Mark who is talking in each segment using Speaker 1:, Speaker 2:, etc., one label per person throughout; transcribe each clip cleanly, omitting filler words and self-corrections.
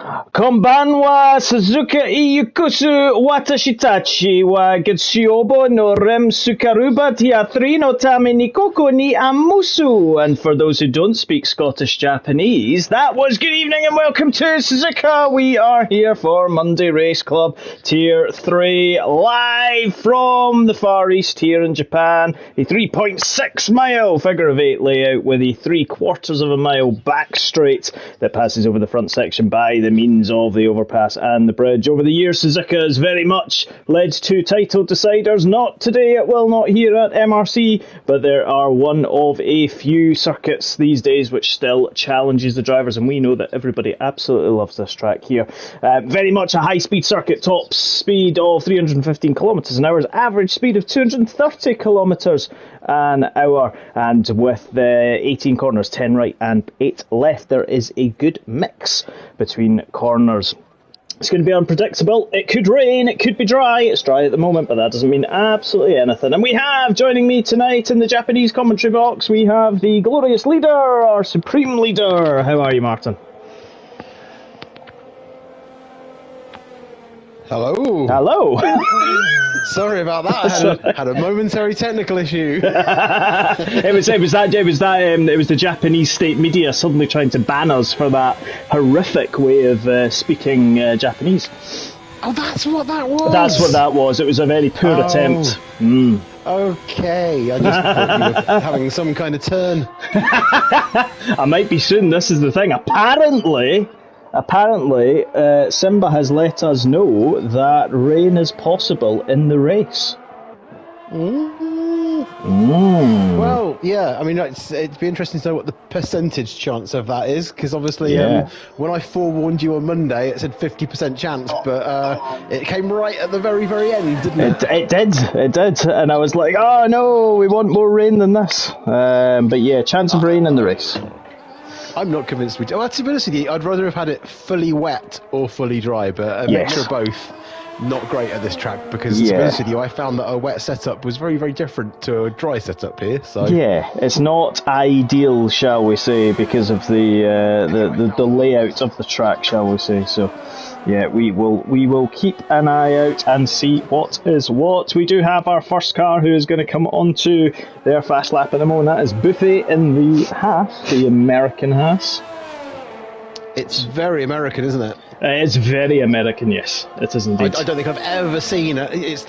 Speaker 1: Konbanwa Suzuka Iyukusu Watashitachi wa Gitsuyobo no Rem Sukaruba Tia3 no Tame ni Koko ni Amusu. And for those who don't speak Scottish Japanese, that was good evening and welcome to Suzuka. We are here for Monday Race Club Tier 3 live from the Far East here in Japan. A 3.6 mile figure of 8 layout with a 3/4 of a mile back straight that passes over the front section by the means of the overpass and the bridge. Over the years, Suzuka has very much led to title deciders. Not today, it will not here at MRC, but there are one of a few circuits these days which still challenges the drivers, and we know that everybody absolutely loves this track here. Very much a high-speed circuit, top speed of 315 kilometres an hour, average speed of 230 kilometres an hour, and with the 18 corners, 10 right and 8 left, there is a good mix between corners. It's going to be unpredictable. It could rain, it could be dry. It's dry at the moment, but that doesn't mean absolutely anything. And we have, joining me tonight in the Japanese commentary box, we have the glorious leader, our supreme leader. How are you, Martin?
Speaker 2: Hello.
Speaker 1: Hello.
Speaker 2: Sorry about that. I had a momentary technical issue.
Speaker 1: It was the Japanese state media suddenly trying to ban us for that horrific way of speaking Japanese.
Speaker 2: Oh, that's what that was.
Speaker 1: That's what that was. It was a very poor attempt.
Speaker 2: Okay, I just thought you were having some kind of turn.
Speaker 1: I might be soon. This is the thing. Apparently, Simba has let us know that rain is possible in the race.
Speaker 2: Well, yeah, I mean, it'd be interesting to know what the percentage chance of that is, because obviously when I forewarned you on Monday, it said 50% chance, but it came right at the very, very end, didn't it?
Speaker 1: It did, and I was like, oh no, we want more rain than this. But yeah, chance of rain in the race.
Speaker 2: I'm not convinced we do. Well, to be honest with you, I'd rather have had it fully wet or fully dry, but a mixture of both, not great at this track, because to be honest with you, I found that a wet setup was very, very different to a dry setup here. So
Speaker 1: yeah, it's not ideal, shall we say, because of the layout of the track, shall we say. So yeah, we will keep an eye out and see what is what. We do have our first car who is going to come onto their fast lap at the moment. That is Buffet in the Haas, the American Haas.
Speaker 2: It's very American, isn't it?
Speaker 1: It's very American, yes. It is indeed.
Speaker 2: I don't think I've ever seen it. It's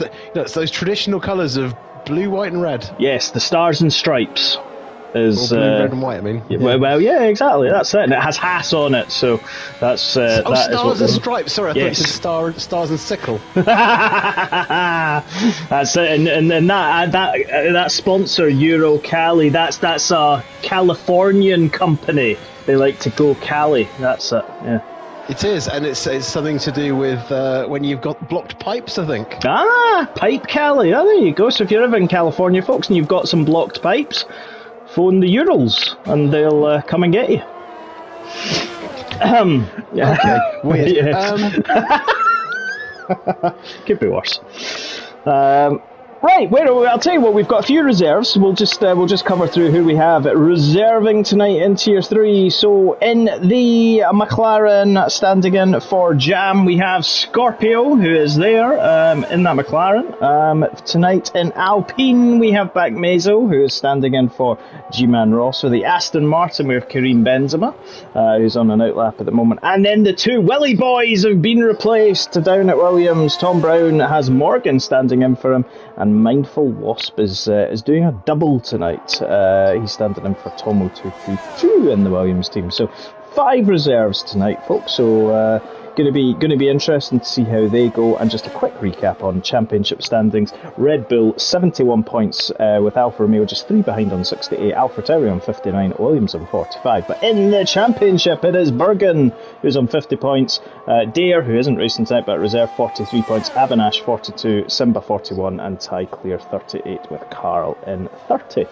Speaker 2: those traditional colours of blue, white and red.
Speaker 1: Yes, the stars and stripes. Is
Speaker 2: blue, red and white, I mean.
Speaker 1: Yeah. Well, yeah, exactly. That's it. And it has Haas on it, so that's... that
Speaker 2: stars and stripes. Sorry, I thought it said stars and sickle.
Speaker 1: That's it. And that sponsor, Euro Cali, that's a Californian company. They like to go Cali. That's it, yeah.
Speaker 2: It is, and it's something to do with when you've got blocked pipes, I think.
Speaker 1: Pipe Cali. Oh, there you go. So if you're ever in California, folks, and you've got some blocked pipes, phone the Urals, and they'll come and get you.
Speaker 2: Okay, weird.
Speaker 1: Could be worse. Right, I'll tell you what, we've got a few reserves. We'll just cover through who we have reserving tonight in Tier 3. So in the McLaren, standing in for Jam, we have Scorpio, who is there in that McLaren. Tonight in Alpine, we have back Mezzo, who is standing in for G-Man Ross. For the Aston Martin, we have Karim Benzema, who's on an outlap at the moment. And then the two Willie boys have been replaced down at Williams. Tom Brown has Morgan standing in for him, and Mindful Wasp is doing a double tonight. He's standing in for Tomo 232 in the Williams team. So 5 reserves tonight, folks. So going to be interesting to see how they go. And just a quick recap on championship standings: Red Bull 71 points with Alfa Romeo just 3 behind on 68, AlphaTauri on 59, Williams on 45. But in the championship, it is Bergen who's on 50 points, Dare, who isn't racing tonight but reserve, 43 points, Avinash 42, Simba 41, and Ty Clear 38 with Carl in 30.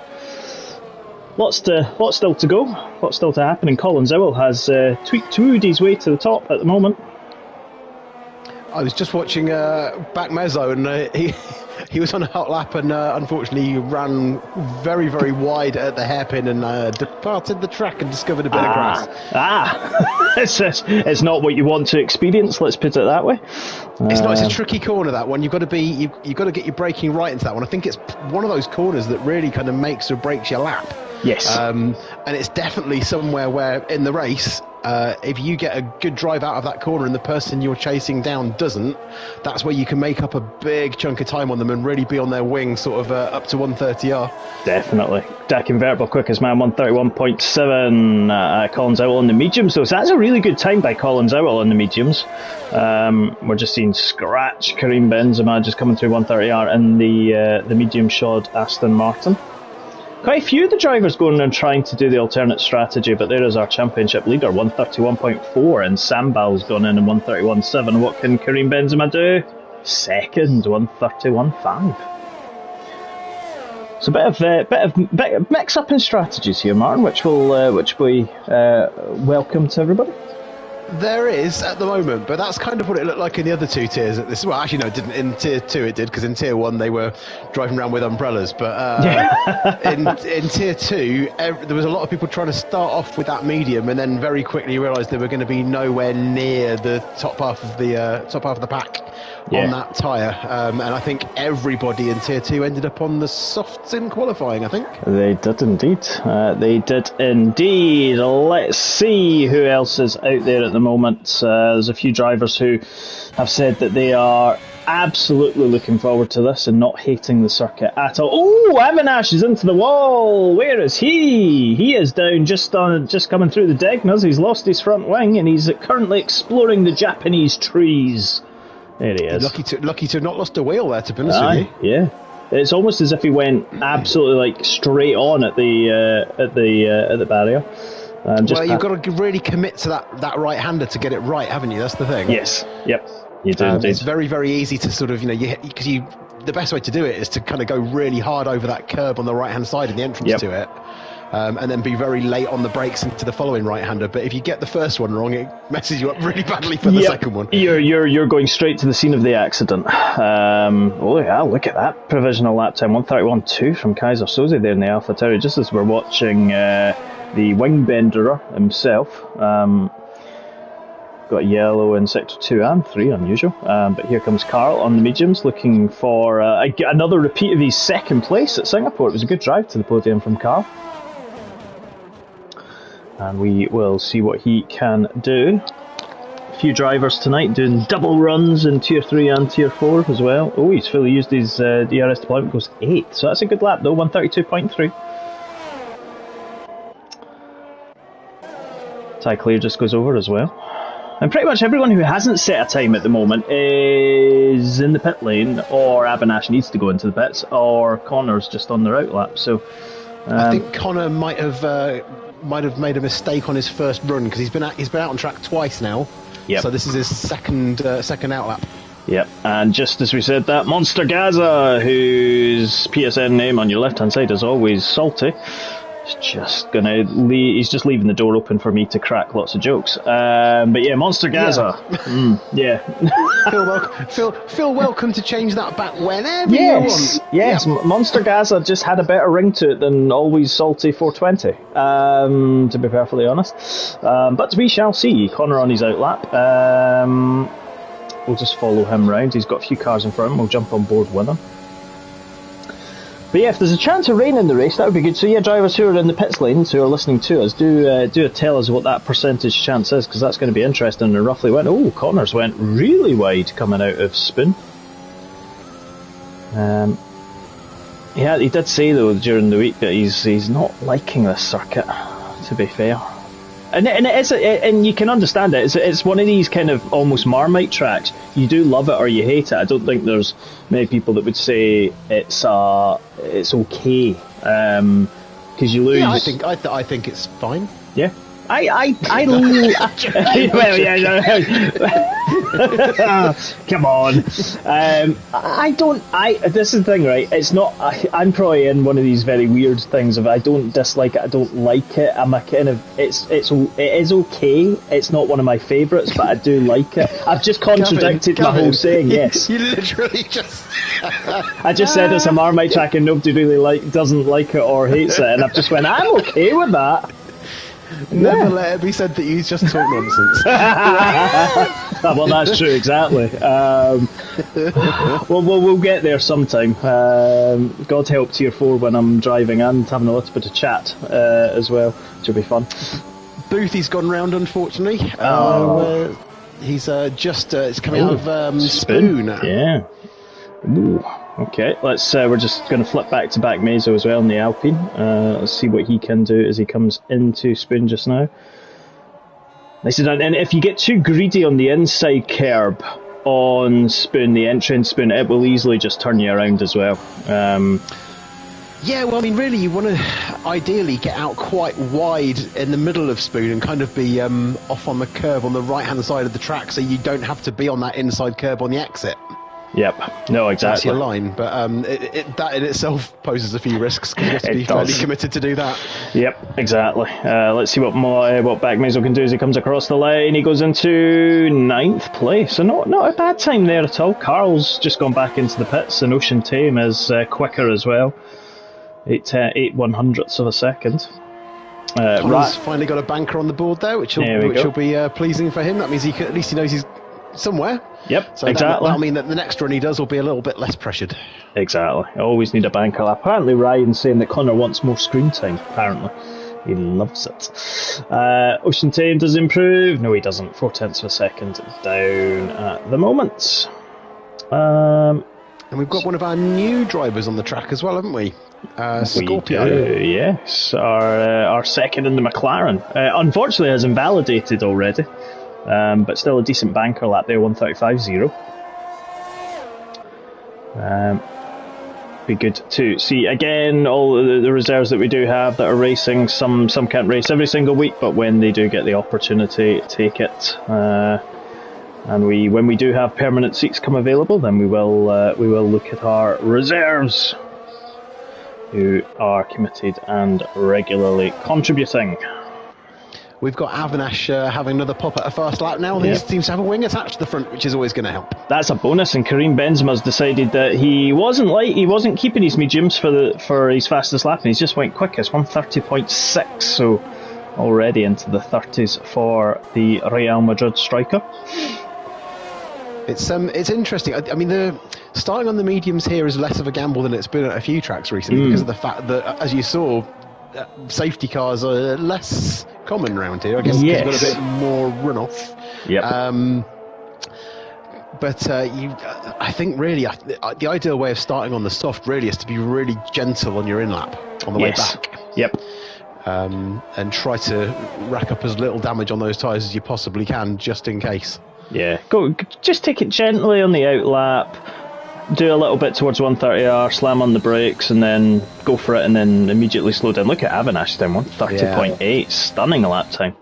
Speaker 1: Lots still to go, lots still to happen, and Colin Zowell has tweaked his way to the top at the moment.
Speaker 2: I was just watching back Mezzo, and he was on a hot lap, and unfortunately he ran very, very wide at the hairpin and departed the track and discovered a bit of grass.
Speaker 1: It's not what you want to experience. Let's put it that way.
Speaker 2: It's not. It's a tricky corner, that one. You've got to get your braking right into that one. I think it's one of those corners that really kind of makes or breaks your lap.
Speaker 1: Yes.
Speaker 2: And it's definitely somewhere where in the race, if you get a good drive out of that corner and the person you're chasing down doesn't, that's where you can make up a big chunk of time on them and really be on their wing, sort of up to 130R.
Speaker 1: Definitely. Dak Invertible quickest man, 131.7. Collins Owl on the mediums, though. So that's a really good time by Collins Owl on the mediums. We're just seeing scratch Karim Benzema just coming through 130R in the medium shod Aston Martin. Quite a few of the drivers going and trying to do the alternate strategy, but there is our championship leader, 131.4, and Sambal's gone in 131.7. What can Karim Benzema do? Second, 131.5. So a bit of mix up in strategies here, Martin, which we welcome to everybody.
Speaker 2: There is at the moment, but that's kind of what it looked like in the other two tiers. Well, actually, no, it didn't. In tier 2, it did, because in tier 1 they were driving around with umbrellas. But in tier 2, there was a lot of people trying to start off with that medium, and then very quickly realised they were going to be nowhere near the top half of the pack on that tyre. And I think everybody in tier 2 ended up on the softs in qualifying. I think
Speaker 1: they did indeed. Let's see who else is out there at the moment. There's a few drivers who have said that they are absolutely looking forward to this and not hating the circuit at all. Oh, Avinash is into the wall. Where is he? He is down just coming through the Degnas. He's lost his front wing and he's currently exploring the Japanese trees. There he is.
Speaker 2: Lucky to have not lost a wheel there, to be honest with you.
Speaker 1: Yeah. It's almost as if he went absolutely straight on at the barrier.
Speaker 2: You've got to really commit to that right-hander to get it right, haven't you? That's the thing.
Speaker 1: Yes. Yep. You do.
Speaker 2: It's very, very easy to sort of, because the best way to do it is to kind of go really hard over that curb on the right-hand side in the entrance to it, and then be very late on the brakes into the following right-hander. But if you get the first one wrong, it messes you up really badly for the second one.
Speaker 1: You're going straight to the scene of the accident. Look at that provisional lap time, 131.2 from Kaiser Soze there in the AlphaTauri, just as we're watching the wing benderer himself. Got yellow in sector 2 and 3, unusual. But here comes Carl on the mediums, looking for another repeat of his second place at Singapore. It was a good drive to the podium from Carl. And we will see what he can do. A few drivers tonight doing double runs in Tier 3 and Tier 4 as well. Oh, he's fully used his DRS deployment, goes 8. So that's a good lap though, 132.3. Ty Clear just goes over as well. And pretty much everyone who hasn't set a time at the moment is in the pit lane, or Abanash needs to go into the pits, or Connor's just on their out lap. So
Speaker 2: I think Connor might have made a mistake on his first run, because he's been out on track twice now.
Speaker 1: Yep.
Speaker 2: So this is his second out lap.
Speaker 1: Yep, and just as we said that, Monster Gaza, whose PSN name on your left hand side is always Salty, he's just leaving the door open for me to crack lots of jokes. But yeah, Monster Gaza.
Speaker 2: Feel welcome to change that back whenever you want.
Speaker 1: Yes, Monster Gaza just had a better ring to it than Always Salty 420, to be perfectly honest. But we shall see. Connor on his outlap. We'll just follow him round. He's got a few cars in front of him. We'll jump on board with him. But yeah, if there's a chance of rain in the race, that would be good. So yeah, drivers who are in the pits lanes, who are listening to us, do tell us what that percentage chance is, because that's going to be interesting. And roughly Connors went really wide coming out of Spoon. He did say though during the week that he's not liking this circuit, to be fair. And it is, and you can understand it. It's one of these kind of almost Marmite tracks. You do love it or you hate it. I don't think there's many people that would say it's okay, because you lose.
Speaker 2: Yeah, I think it's fine.
Speaker 1: Yeah, Well, yeah, come on. This is the thing, right? It's not. I'm probably in one of these very weird things of I don't dislike it. I don't like it. I'm a kind of. It is okay. It's not one of my favourites, but I do like it. I've just contradicted my whole saying. Yes.
Speaker 2: You literally just.
Speaker 1: I just said it's a Marmite track and nobody really doesn't like it or hates it, and I've just went. I'm okay with that.
Speaker 2: Never let it be said that you just talk nonsense.
Speaker 1: Well, that's true, exactly. We'll get there sometime. God help Tier 4 when I'm driving and having a little bit of chat as well, which will be fun.
Speaker 2: Boothie's gone round, unfortunately. He's it's coming out of Spoon.
Speaker 1: Yeah. Ooh. Okay, we're just going to flip back to back Meso as well in the Alpine. Let's see what he can do as he comes into Spoon just now. They said, and if you get too greedy on the inside curb on Spoon, the entry in Spoon, it will easily just turn you around as well.
Speaker 2: Yeah, well, I mean, really, you want to ideally get out quite wide in the middle of Spoon and kind of be off on the curve on the right-hand side of the track, so you don't have to be on that inside curb on the exit.
Speaker 1: Yep. No, exactly.
Speaker 2: That's your line, but that in itself poses a few risks because you have to be fairly committed to do that.
Speaker 1: Yep, exactly. Let's see what Back Meso can do as he comes across the line. He goes into 9th place, so not a bad time there at all. Carl's just gone back into the pits, and Ocean Tame is quicker as well. 8/100ths of a second.
Speaker 2: Tom's finally got a banker on the board there, which will be pleasing for him. That means at least he knows he's somewhere.
Speaker 1: Yep,
Speaker 2: so
Speaker 1: exactly.
Speaker 2: That'll mean that the next run he does will be a little bit less pressured.
Speaker 1: Exactly. I always need a banker lap. Apparently Ryan's saying that Connor wants more screen time, apparently. He loves it. Ocean Tame does improve. No, he doesn't. 0.4 of a second down at the moment.
Speaker 2: And we've got one of our new drivers on the track as well, haven't we? Scorpio.
Speaker 1: We do, yes. Our second in the McLaren. Unfortunately, has invalidated already. But still a decent banker lap there, 1:35.0. Be good to see again all the reserves that we do have that are racing. Some can't race every single week, but when they do get the opportunity, take it. And when we do have permanent seats come available, then we will look at our reserves, who are committed and regularly contributing.
Speaker 2: We've got Avinash having another pop at a fast lap now. He seems to have a wing attached to the front, which is always going to help.
Speaker 1: That's a bonus, and Karim Benzema's decided that he wasn't keeping his mediums for his fastest lap, and he's just went quickest, 1:30.6, so already into the 30s for the Real Madrid striker.
Speaker 2: It's interesting. I mean, the starting on the mediums here is less of a gamble than it's been at a few tracks recently because of the fact that, as you saw, safety cars are less common around here. I guess it's got a bit more runoff.
Speaker 1: Yep.
Speaker 2: I think really the ideal way of starting on the soft really is to be really gentle on your in-lap on the way back.
Speaker 1: Yep.
Speaker 2: And try to rack up as little damage on those tyres as you possibly can, just in case.
Speaker 1: Yeah, just take it gently on the outlap, do a little bit towards 130R, slam on the brakes, and then go for it, and then immediately slow down. Look at Avinash down 130.8, stunning lap time.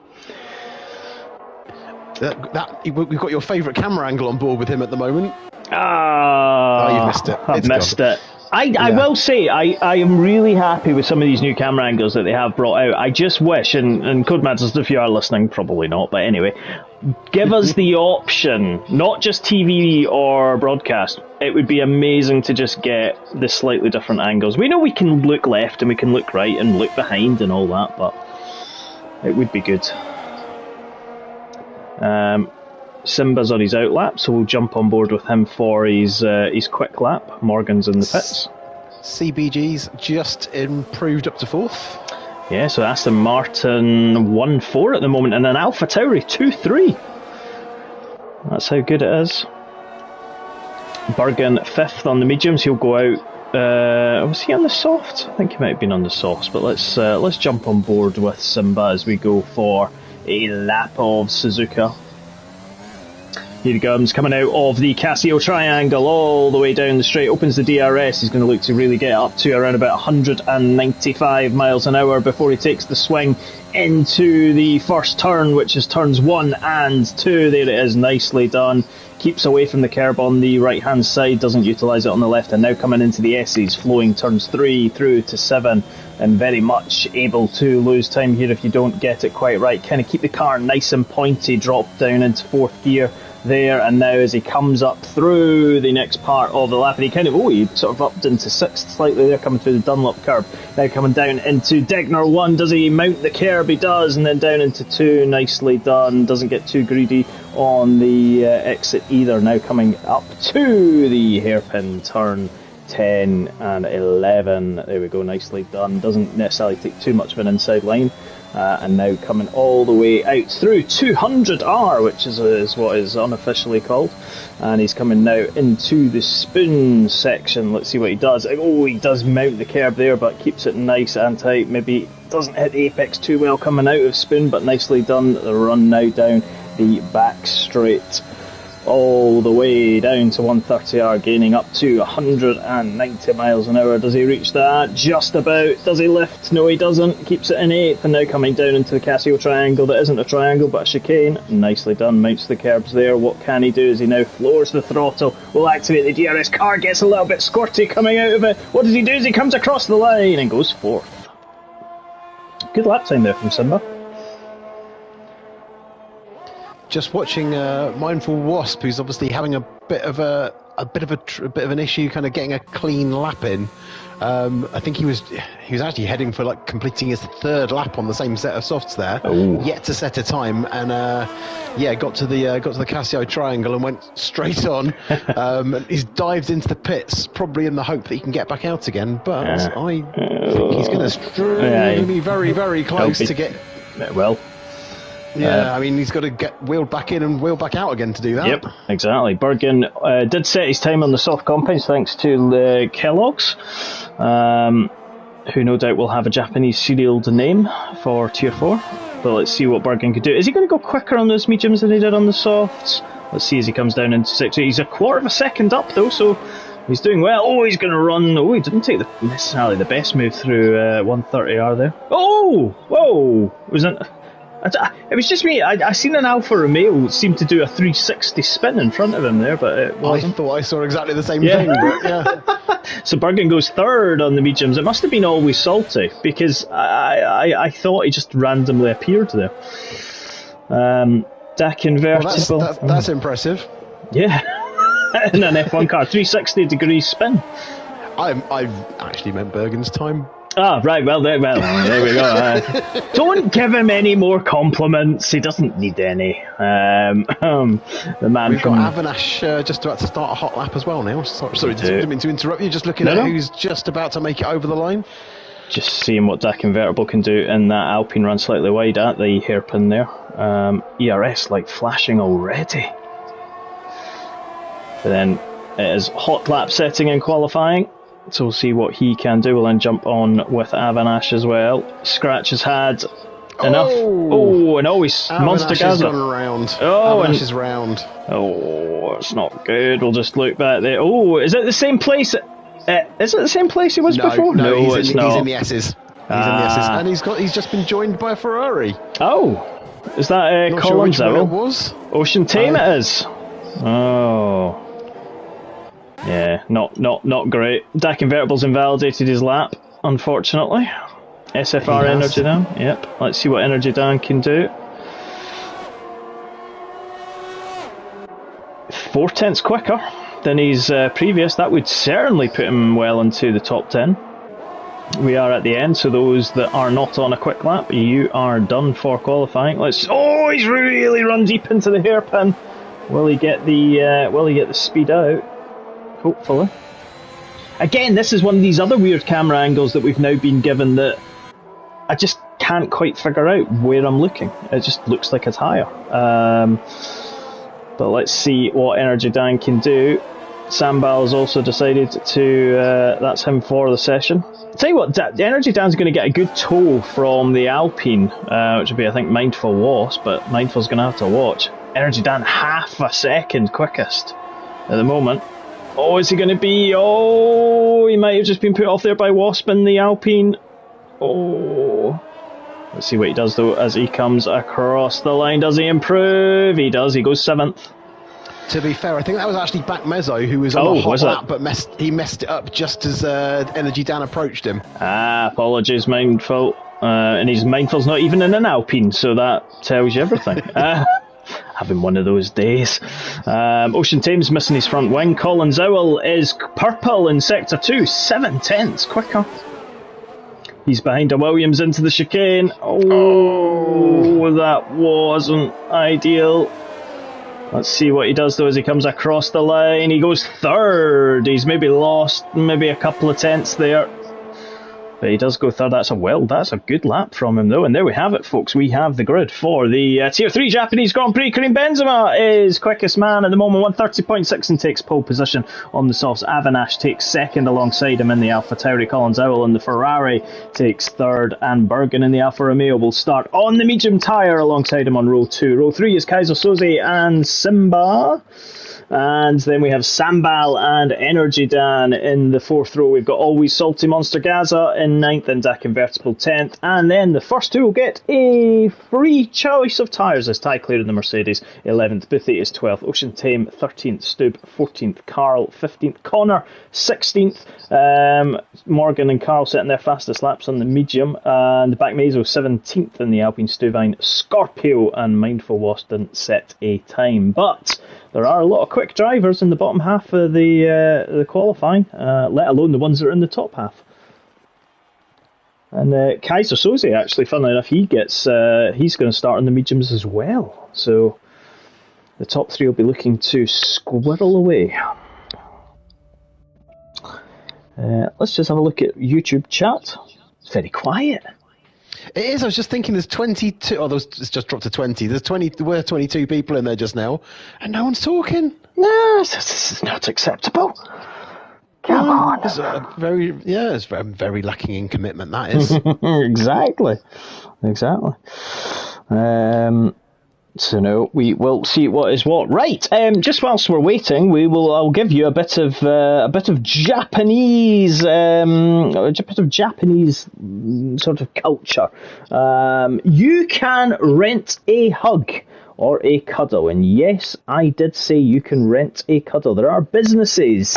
Speaker 2: We've got your favourite camera angle on board with him at the moment.
Speaker 1: You
Speaker 2: missed it.
Speaker 1: I've missed it. I will say, I am really happy with some of these new camera angles that they have brought out. I just wish, and Codemasters, if you are listening, probably not, but anyway, give us the option, not just TV or broadcast. It would be amazing to just get the slightly different angles. We know we can look left and we can look right and look behind and all that, but it would be good. Simba's on his out lap, so we'll jump on board with him for his quick lap. Morgan's in the pits.
Speaker 2: CBG's just improved up to 4th.
Speaker 1: Yeah, so Aston Martin 1-4 at the moment, and then Alpha Tauri 2-3. That's how good it is. Bergen 5th on the mediums. He'll go out. Was he on the soft? I think he might have been on the softs, but let's jump on board with Simba as we go for a lap of Suzuka. Here he comes, coming out of the Casio Triangle all the way down the straight, opens the DRS. He's going to look to really get up to around about 195 miles an hour before he takes the swing into the first turn, which is turns 1 and 2. There it is, nicely done. Keeps away from the curb on the right hand side, doesn't utilise it on the left, and now coming into the S's, flowing turns 3 through to 7, and very much able to lose time here if you don't get it quite right. Kind of keep the car nice and pointy, drop down into 4th gear there, and now as he comes up through the next part of the lap, and he sort of upped into 6th slightly there, coming through the Dunlop curb. Now coming down into Degner 1, does he mount the curb? He does, and then down into 2, nicely done, doesn't get too greedy on the exit either. Now coming up to the hairpin turn 10 and 11, there we go, nicely done, doesn't necessarily take too much of an inside line. And now coming all the way out through 200R, which is what is unofficially called, and he's coming now into the spoon section. Let's see what he does. Oh, he does mount the curb there, but keeps it nice and tight. Maybe doesn't hit the apex too well coming out of spoon, but nicely done. The run now down the back straight all the way down to 130R, gaining up to 190 miles an hour. Does he reach that? Just about. Does he lift? No, he doesn't. Keeps it in 8th, and now coming down into the Casio triangle that isn't a triangle but a chicane. Nicely done. Mounts the curbs there. What can he do as he now floors the throttle? Will activate the DRS. Car gets a little bit squirty coming out of it. What does he do as he comes across the line and goes 4th? Good lap time there from Simba.
Speaker 2: Just watching Mindful Wasp, who's obviously having a bit of an issue, kind of getting a clean lap in. I think he was actually heading for like completing his 3rd lap on the same set of softs there.
Speaker 1: Ooh.
Speaker 2: Yet to set a time, and got to the Casio triangle and went straight on. He's dived into the pits, probably in the hope that he can get back out again. But I think he's going to be very, very close to get.
Speaker 1: Well.
Speaker 2: Yeah, I mean, he's got to get wheeled back in and wheeled back out again to do that.
Speaker 1: Yep, exactly. Bergen did set his time on the soft compounds thanks to the Kellogg's, who no doubt will have a Japanese serialed name for Tier 4. But let's see what Bergen could do. Is he going to go quicker on those mediums than he did on the softs? Let's see as he comes down into 6. He's a quarter of a second up, though, so he's doing well. Oh, he's going to run. Oh, he didn't take necessarily the best move through 130R there. Oh! Whoa! It was just me. I seen an Alfa Romeo seem to do a 360 spin in front of him there, but it wasn't.
Speaker 2: I thought I saw exactly the same thing. But yeah.
Speaker 1: So Bergen goes 3rd on the mediums. It must have been always salty, because I thought he just randomly appeared there. DAC convertible.
Speaker 2: Well, that's impressive.
Speaker 1: Yeah. In an F1 car, 360 degree spin.
Speaker 2: I actually meant Bergen's time.
Speaker 1: Ah, right, well, there we go. Don't give him any more compliments. He doesn't need any. The man
Speaker 2: We've got Avanash just about to start a hot lap as well now. Sorry, didn't mean to interrupt you. Just looking at who's just about to make it over the line.
Speaker 1: Just seeing what that convertible can do in that Alpine run slightly wide at the hairpin there. ERS like flashing already. But then it is hot lap setting in qualifying. So we'll see what he can do. We'll then jump on with Avanash as well. Scratch has had enough. Oh, and always monster gather.
Speaker 2: Avanash is round.
Speaker 1: Oh, it's not good. We'll just look back there. Oh, is it the same place? Is it the same place he was before?
Speaker 2: No,
Speaker 1: it's not.
Speaker 2: He's in the S's. He's in the S's, and he's just been joined by a Ferrari.
Speaker 1: Oh, is that Collins?
Speaker 2: Sure which one it was.
Speaker 1: Ocean Tame it is. Oh. Yeah, not great. DAC Convertible's invalidated his lap, unfortunately. SFR Energy Dan. Yep. Let's see what Energy Dan can do. 4/10 quicker than his previous. That would certainly put him well into the top 10. We are at the end, so those that are not on a quick lap, you are done for qualifying. Oh, he's really run deep into the hairpin. Will he get the speed out? Hopefully. Again, this is one of these other weird camera angles that we've now been given that I just can't quite figure out where I'm looking. It just looks like it's higher. But let's see what Energy Dan can do. Sambal has also decided to, that's him for the session. I'll tell you what, the Energy Dan's going to get a good tow from the Alpine, which would be, I think, Mindful Wasp, but Mindful's going to have to watch. Energy Dan, half a second quickest at the moment. Oh, is he going to be? Oh, he might have just been put off there by Wasp in the Alpine. Oh. Let's see what he does, though, as he comes across the line. Does he improve? He does. He goes 7th.
Speaker 2: To be fair, I think that was actually Back Mezzo who was on the hot lap, but he messed it up just as Energy Dan approached him.
Speaker 1: Apologies, mindful. And his mindful's not even in an Alpine, so that tells you everything. Having one of those days. Ocean Thames missing his front wing. Colin Zowell is purple in Sector 2, 7/10 quicker. He's behind a Williams into the chicane. Oh, that wasn't ideal. Let's see what he does, though, as he comes across the line. He goes 3rd. He's maybe lost maybe a couple of tenths there. But he does go 3rd. That's a good lap from him, though. And there we have it, folks. We have the grid for the Tier 3 Japanese Grand Prix. Karim Benzema is quickest man at the moment, 130.6, and takes pole position on the softs. Avinash takes 2nd alongside him in the Alpha Tauri. Colin Zowell in the Ferrari takes 3rd. And Bergen in the Alfa Romeo will start on the medium tyre alongside him on row 2. Row 3 is Kaiser Soze and Simba. And then we have Sambal and Energy Dan in the 4th row. We've got Always Salty Monster Gaza in 9th and Dak Invertible 10th. And then the first two will get a free choice of tyres as Ty Clear in the Mercedes 11th. Boothie is 12th. Ocean Tame 13th. Stube 14th. Carl 15th. Connor 16th. Morgan and Carl setting their fastest laps on the medium. And Back Mazo 17th in the Alpine Stuyvesant. Scorpio and Mindful Wasp didn't set a time. But there are a lot of quick drivers in the bottom half of the qualifying, let alone the ones that are in the top half. And Kaiser Soze, actually, funnily enough, he's going to start on the mediums as well. So the top 3 will be looking to squirrel away. Let's just have a look at YouTube chat. It's very quiet.
Speaker 2: It is. I was just thinking there's 22. Oh, it's just dropped to 20. There were 22 people in there just now, and no one's talking.
Speaker 1: No, this is not acceptable. Come on.
Speaker 2: It's it's very lacking in commitment, that is.
Speaker 1: Exactly. So no, we will see what is what. Right. Just whilst we're waiting, I'll give you a bit of Japanese, sort of culture. You can rent a hug or a cuddle, and yes, I did say you can rent a cuddle. There are businesses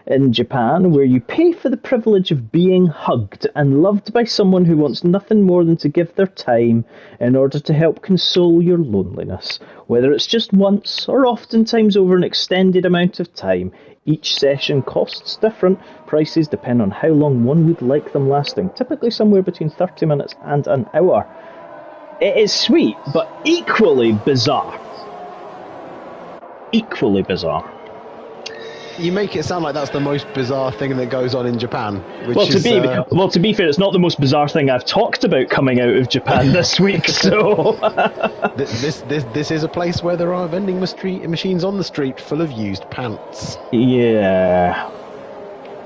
Speaker 1: in Japan where you pay for the privilege of being hugged and loved by someone who wants nothing more than to give their time in order to help console your loneliness. Whether it's just once or oftentimes over an extended amount of time, each session costs different. Prices depend on how long one would like them lasting, typically somewhere between 30 minutes and an hour. It is sweet, but equally bizarre.
Speaker 2: You make it sound like that's the most bizarre thing that goes on in Japan.
Speaker 1: To be fair, it's not the most bizarre thing I've talked about coming out of Japan this week. So
Speaker 2: this is a place where there are vending machines on the street full of used pants.
Speaker 1: Yeah.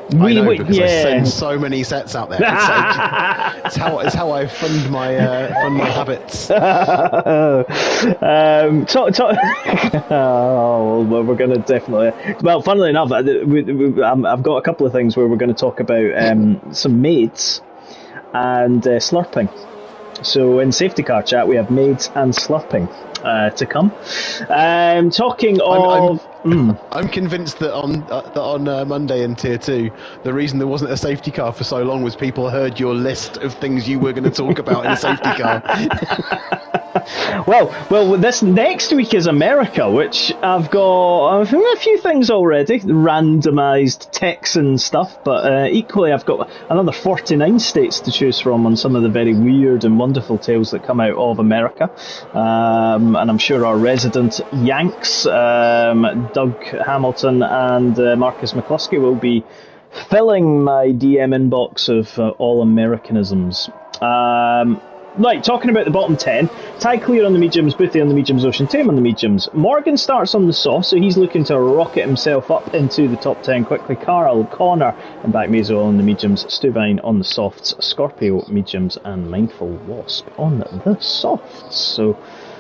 Speaker 2: I send so many sets out there. It's how I fund my habits.
Speaker 1: We're going to definitely. Well, funnily enough, I've got a couple of things where we're going to talk about some maids and slurping. So in safety car chat, we have maids and slurping to come. Talking of.
Speaker 2: I'm convinced that on Monday in Tier 2, the reason there wasn't a safety car for so long was people heard your list of things you were going to talk about in a safety car.
Speaker 1: Well, this next week is America, which I've got a few things already, randomised Texan stuff, but equally I've got another 49 states to choose from on some of the very weird and wonderful tales that come out of America. And I'm sure our resident Yanks, Doug Hamilton and Marcus McCluskey, will be filling my DM inbox of all Americanisms. Right, talking about the bottom 10. Ty Clear on the mediums, Boothie on the mediums, Ocean Tame on the mediums. Morgan starts on the soft, so he's looking to rocket himself up into the top 10 quickly. Carl, Connor, and Back Mazo on the mediums. Stuvine on the softs. Scorpio, mediums, and Mindful Wasp on the softs. So,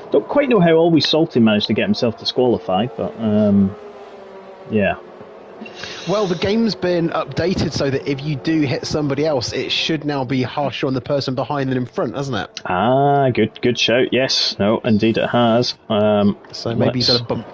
Speaker 1: don't quite know how Always Salty managed to get himself disqualified, but, yeah.
Speaker 2: Well, the game's been updated so that if you do hit somebody else, it should now be harsher on the person behind than in front, hasn't it?
Speaker 1: Ah, good shout. Yes, no, indeed it has.
Speaker 2: So maybe he's had a bump.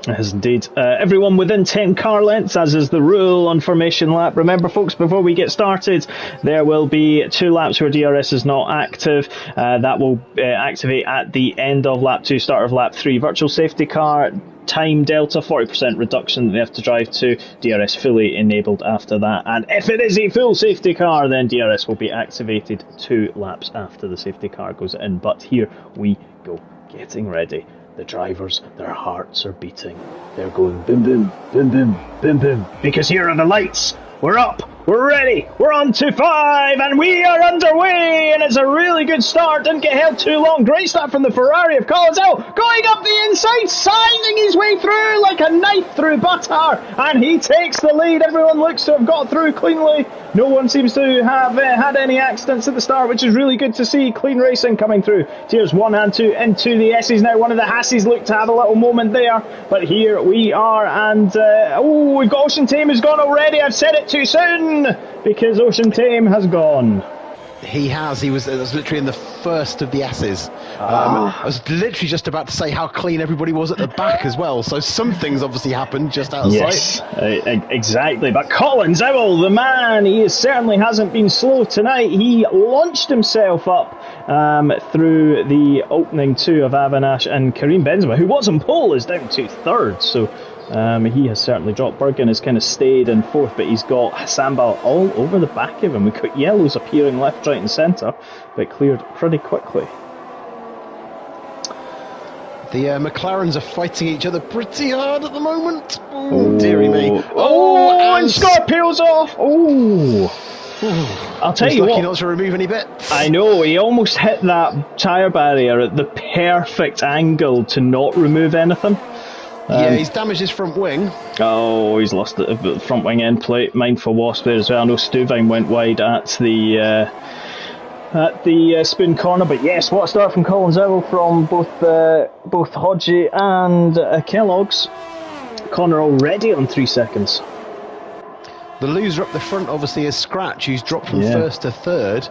Speaker 1: It has indeed. Everyone within 10 car lengths, as is the rule on formation lap. Remember, folks, before we get started, there will be 2 laps where DRS is not active. That will activate at the end of lap 2, start of lap 3. Virtual safety car time delta, 40% reduction that they have to drive to. DRS fully enabled after that. And if it is a full safety car, then DRS will be activated 2 laps after the safety car goes in. But here we go, getting ready. The drivers, their hearts are beating. They're going boom, boom, boom, boom, boom, boom. Because here are the lights. We're up. We're ready. We're on to 5, and we are underway. And it's a really good start. Didn't get held too long. Great start from the Ferrari of Collins. Going up the inside, sinding his way through like a knife through butter. And he takes the lead. Everyone looks to have got through cleanly. No one seems to have had any accidents at the start, which is really good to see. Clean racing coming through. Tiers 1 and 2 into the S's now. One of the Hasses looked to have a little moment there, but here we are, and we've got Ocean Tame who's gone already. I've said it too soon because Ocean Tame has gone.
Speaker 2: He has. It was literally in the first of the S's. I was literally just about to say how clean everybody was at the back as well. So something's obviously happened just out of sight.
Speaker 1: Yes, exactly. But Collins Owl, the man, he certainly hasn't been slow tonight. He launched himself up through the opening 2 of Avinash, and Karim Benzema, who was on pole, is down to 3rd. So he has certainly dropped. Bergen has kind of stayed in 4th, but he's got Sambal all over the back of him. We've got yellows appearing left, right and centre, but cleared pretty quickly.
Speaker 2: The McLarens are fighting each other pretty hard at the moment. Oh, dearie me.
Speaker 1: And Scorpio's off. I'll tell you what. He's
Speaker 2: lucky not to remove any bits.
Speaker 1: I know, he almost hit that tyre barrier at the perfect angle to not remove anything.
Speaker 2: Yeah, he's damaged his front wing.
Speaker 1: Oh, he's lost the front wing end plate. Mindful Wasp there as well. I know Stuvine went wide at the Spoon corner, but yes, what a start from Collins Owl from both Hodgie and Kellogg's. Connor already on 3 seconds.
Speaker 2: The loser up the front obviously is Scratch, who's dropped from 1st to 3rd,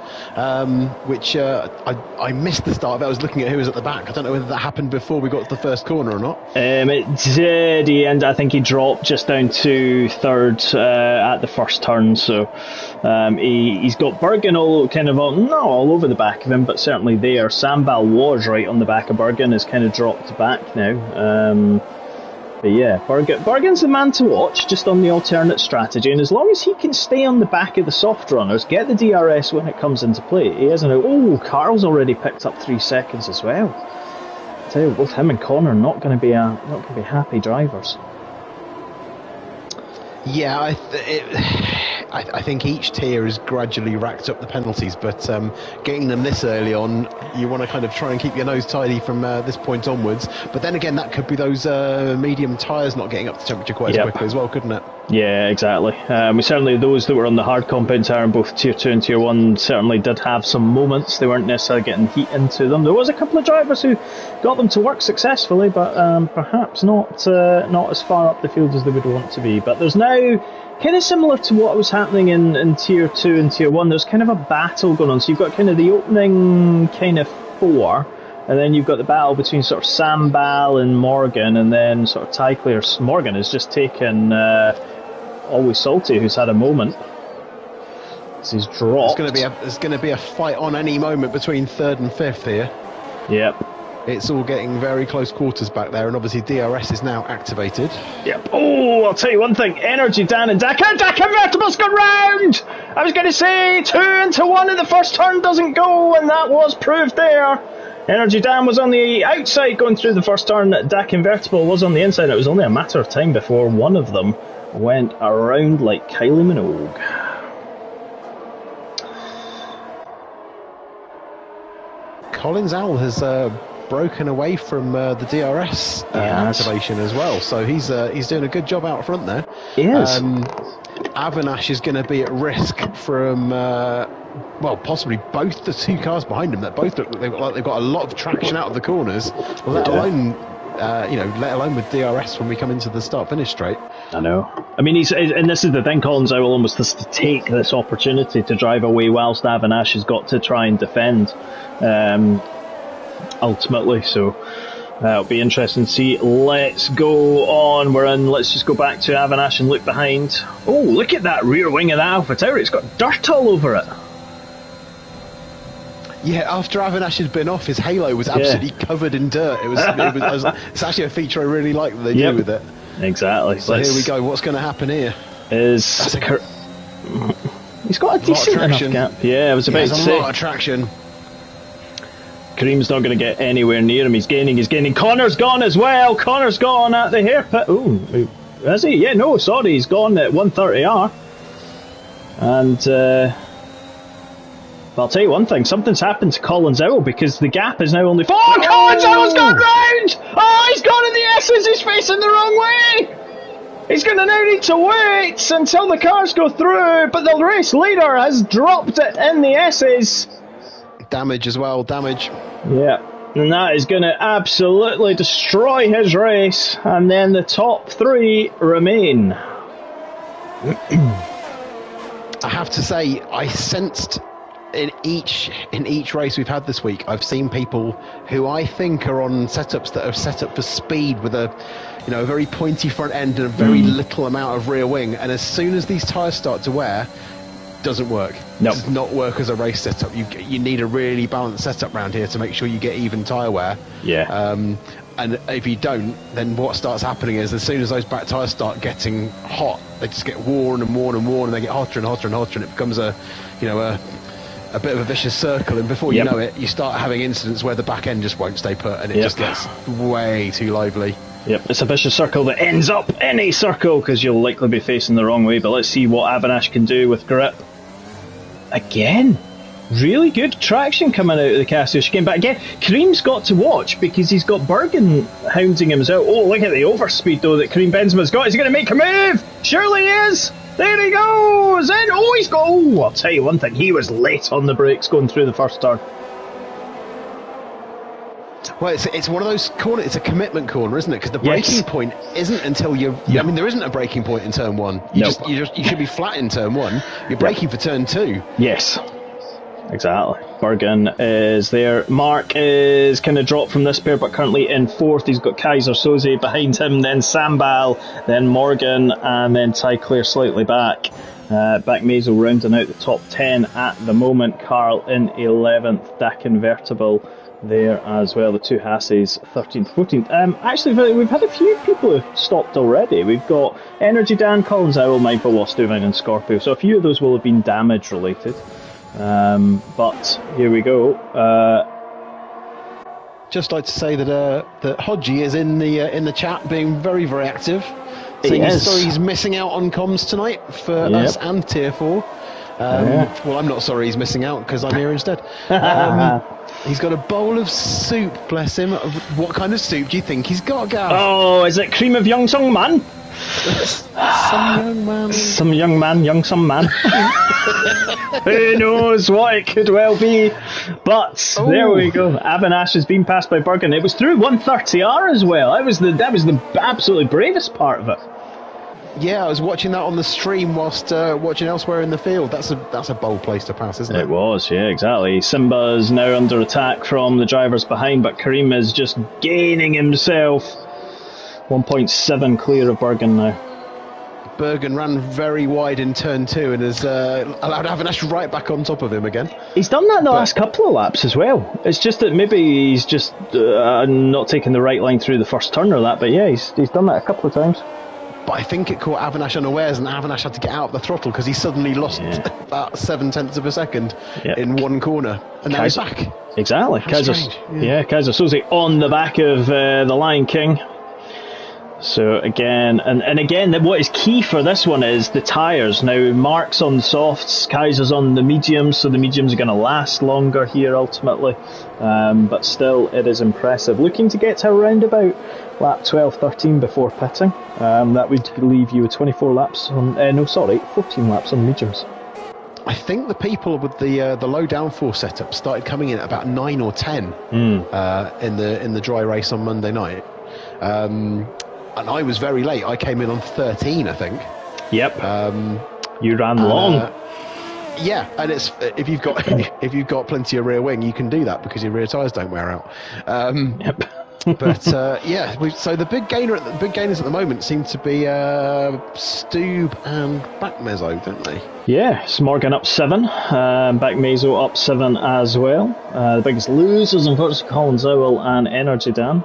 Speaker 2: which I missed the start of it. I was looking at who was at the back. I don't know whether that happened before we got to the first corner or not.
Speaker 1: It did, and I think he dropped just down to 3rd at the first turn, so he's got Bergen all over the back of him, but certainly there. Sambal was right on the back of Bergen, has kind of dropped back now. But yeah, Bergen's the man to watch, just on the alternate strategy, and as long as he can stay on the back of the soft runners, get the DRS when it comes into play, he isn't out. Oh, Carl's already picked up 3 seconds as well. I tell you, both him and Connor not going to be happy drivers.
Speaker 2: Yeah, I think each tier has gradually racked up the penalties, but getting them this early on, you want to kind of try and keep your nose tidy from this point onwards. But then again, that could be those medium tyres not getting up to temperature quite as quickly as well, couldn't it?
Speaker 1: Yeah, exactly. Certainly those that were on the hard compound tyre in both Tier 2 and Tier 1 certainly did have some moments. They weren't necessarily getting heat into them. There was a couple of drivers who got them to work successfully, but perhaps not as far up the field as they would want to be. But there's now, kind of similar to what was happening in Tier 2 and Tier 1, there's kind of a battle going on. So you've got kind of the opening kind of 4, and then you've got the battle between sort of Sambal and Morgan, and then sort of Tyclear. Morgan has just taken Always Salty, who's had a moment. He's dropped.
Speaker 2: There's going to be a fight on any moment between 3rd and 5th here.
Speaker 1: Yep.
Speaker 2: It's all getting very close quarters back there, and obviously DRS is now activated.
Speaker 1: Yep. Oh, I'll tell you one thing. Energy Dan and Dak Invertible's gone round! I was going to say 2 into 1 in the first turn doesn't go, and that was proved there. Energy Dan was on the outside going through the first turn. Dak Invertible was on the inside. It was only a matter of time before one of them went around like Kylie Minogue.
Speaker 2: Collins Owl has broken away from the DRS activation as well, so he's doing a good job out front there.
Speaker 1: He is.
Speaker 2: Avinash is going to be at risk from possibly both the 2 cars behind him that both look like they've got a lot of traction out of the corners, let alone let alone with DRS when we come into the start-finish straight.
Speaker 1: I know. I mean, and this is the thing, Collins Howell almost has to take this opportunity to drive away whilst Avinash has got to try and defend, ultimately, so it'll be interesting to see. Let's go on, let's just go back to Avinash and look behind. Oh, look at that rear wing of that Alpha Tauri, it's got dirt all over it.
Speaker 2: Yeah, after Avinash had been off, his halo was absolutely covered in dirt. It's actually a feature I really like that they do with it.
Speaker 1: Exactly.
Speaker 2: So here we go. What's going to happen here?
Speaker 1: He's got a decent enough gap. Yeah, I was about to say.
Speaker 2: A lot of traction.
Speaker 1: Kareem's not going to get anywhere near him. He's gaining. Connor's gone as well. Connor's gone at the hairpin. Oh, has he? Yeah, no, sorry, he's gone at 130R. And I'll tell you one thing, something's happened to Collins Howell because the gap is now only 4. Oh, Collins Howell's gone round! Oh, he's gone in the S's, he's facing the wrong way! He's going to now need to wait until the cars go through, but the race leader has dropped it in the S's.
Speaker 2: Damage as well, damage.
Speaker 1: Yeah, and that is going to absolutely destroy his race, and then the top 3 remain.
Speaker 2: I have to say, I sensed in each race we've had this week, I've seen people who I think are on setups that are set up for speed with a very pointy front end and a very little amount of rear wing, and as soon as these tyres start to wear, doesn't work.
Speaker 1: Nope.
Speaker 2: Does not work as a race setup. You need a really balanced setup around here to make sure you get even tyre wear.
Speaker 1: Yeah.
Speaker 2: And if you don't, then what starts happening is as soon as those back tyres start getting hot, they just get worn and worn and worn, and they get hotter and hotter and hotter, and it becomes a bit of a vicious circle. And before you know it, you start having incidents where the back end just won't stay put, and it just gets way too lively. Yep,
Speaker 1: it's a vicious circle that ends up in a circle because you'll likely be facing the wrong way. But let's see what Avinash can do with grip. Again, really good traction coming out of the Casio chicane. But again, Kareem's got to watch because he's got Bergen hounding him as well. Oh, look at the overspeed though that Kareem Benzema's got. Is he going to make a move? Surely he is. There he goes. And he's got. Oh, I'll tell you one thing. He was late on the brakes going through the first turn.
Speaker 2: Well, it's one of those corners. It's a commitment corner, isn't it? Because the braking point isn't until I mean, there isn't a braking point in turn 1. You should be flat in turn 1. You're braking for turn 2.
Speaker 1: Yes, exactly. Bergen is there. Mark is kind of dropped from this pair, but currently in 4th. He's got Kaiser Soze behind him, then Sambal, then Morgan, and then Ty Claire slightly back. Back Mazel rounding out the top 10 at the moment. Carl in 11th. Dak Convertible there as well, the 2 Hasses 13th, 14th. Actually, we've had a few people who've stopped already. We've got Energy Dan, Collins Owl, Mindful Lost Divine and Scorpio, so a few of those will have been damage related. But here we go.
Speaker 2: Just like to say that Hodgie is in the chat, being very, very active. Saying he's sorry he's missing out on comms tonight for us and Tier 4. Well, I'm not sorry he's missing out because I'm here instead. He's got a bowl of soup, bless him. What kind of soup do you think he's got, Gav?
Speaker 1: Oh, is it cream of young song man? Some young man, young some man. Who knows what it could well be? But there we go. Avinash has been passed by Bergen. It was through 130R as well. That was the absolutely bravest part of it.
Speaker 2: Yeah, I was watching that on the stream whilst watching elsewhere in the field. That's a bold place to pass, isn't it?
Speaker 1: It was, yeah, exactly. Simba is now under attack from the drivers behind, but Kareem is just gaining himself. 1.7 clear of Bergen now.
Speaker 2: Bergen ran very wide in turn 2 and has allowed Avinash right back on top of him again.
Speaker 1: He's done that in the last couple of laps as well. It's just that maybe he's just not taking the right line through the first turn or that, but yeah, he's done that a couple of times.
Speaker 2: But I think it caught Avinash unawares, and Avinash had to get out of the throttle because he suddenly lost about 0.7 of a second in one corner, and now he's back.
Speaker 1: Exactly. Kaiser Soze on the back of the Lion King. So again, and again, what is key for this one is the tyres. Now, Mark's on softs, Kaiser's on the mediums, so the mediums are going to last longer here ultimately. But still, it is impressive. Looking to get to around about lap 12-13 before pitting. That would leave you with 24 laps on, 14 laps on the mediums.
Speaker 2: I think the people with the low downforce setup started coming in at about 9 or 10 in the dry race on Monday night. and I was very late. I came in on 13, I think.
Speaker 1: Yep. You ran long.
Speaker 2: Yeah, and it's if you've got plenty of rear wing, you can do that because your rear tyres don't wear out.
Speaker 1: Yep.
Speaker 2: But so the big gainers at the moment seem to be Stube and Back Mezzo, don't they?
Speaker 1: Yeah, Morgan up 7, Back Mezzo up 7 as well. The biggest losers, unfortunately, Colin Zowell and Energy Dan.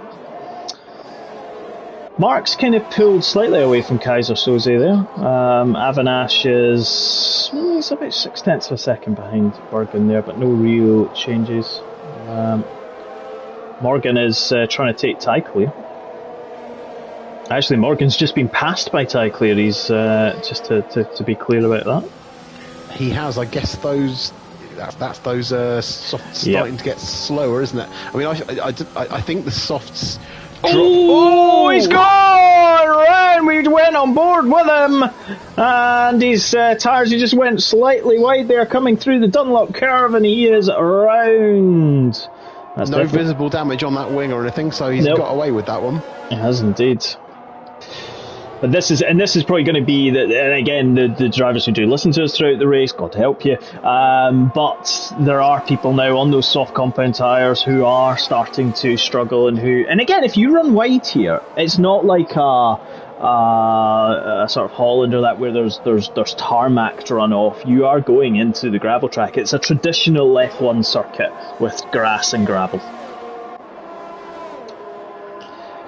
Speaker 1: Mark's kind of pulled slightly away from Kaiser Soze there. Avanash he's about 0.6 of a second behind Bergen there, but no real changes. Morgan is trying to take Ty Clear. Actually, Morgan's just been passed by Ty Clear. He's just to be clear about that.
Speaker 2: He has, I guess. That's those softs starting to get slower, isn't it? I mean, I think the softs.
Speaker 1: Oh, he's gone! Round, we went on board with him, and his tyres, he just went slightly wide there, coming through the Dunlop curve, and he is around. That's
Speaker 2: no visible damage on that wing or anything, so he's got away with that one.
Speaker 1: He has indeed. But this is probably going to be and again, the drivers who do listen to us throughout the race, God help you. But there are people now on those soft compound tyres who are starting to struggle, and again, if you run wide here, it's not like a sort of Holland or that where there's tarmac to run off. You are going into the gravel track. It's a traditional F1 circuit with grass and gravel.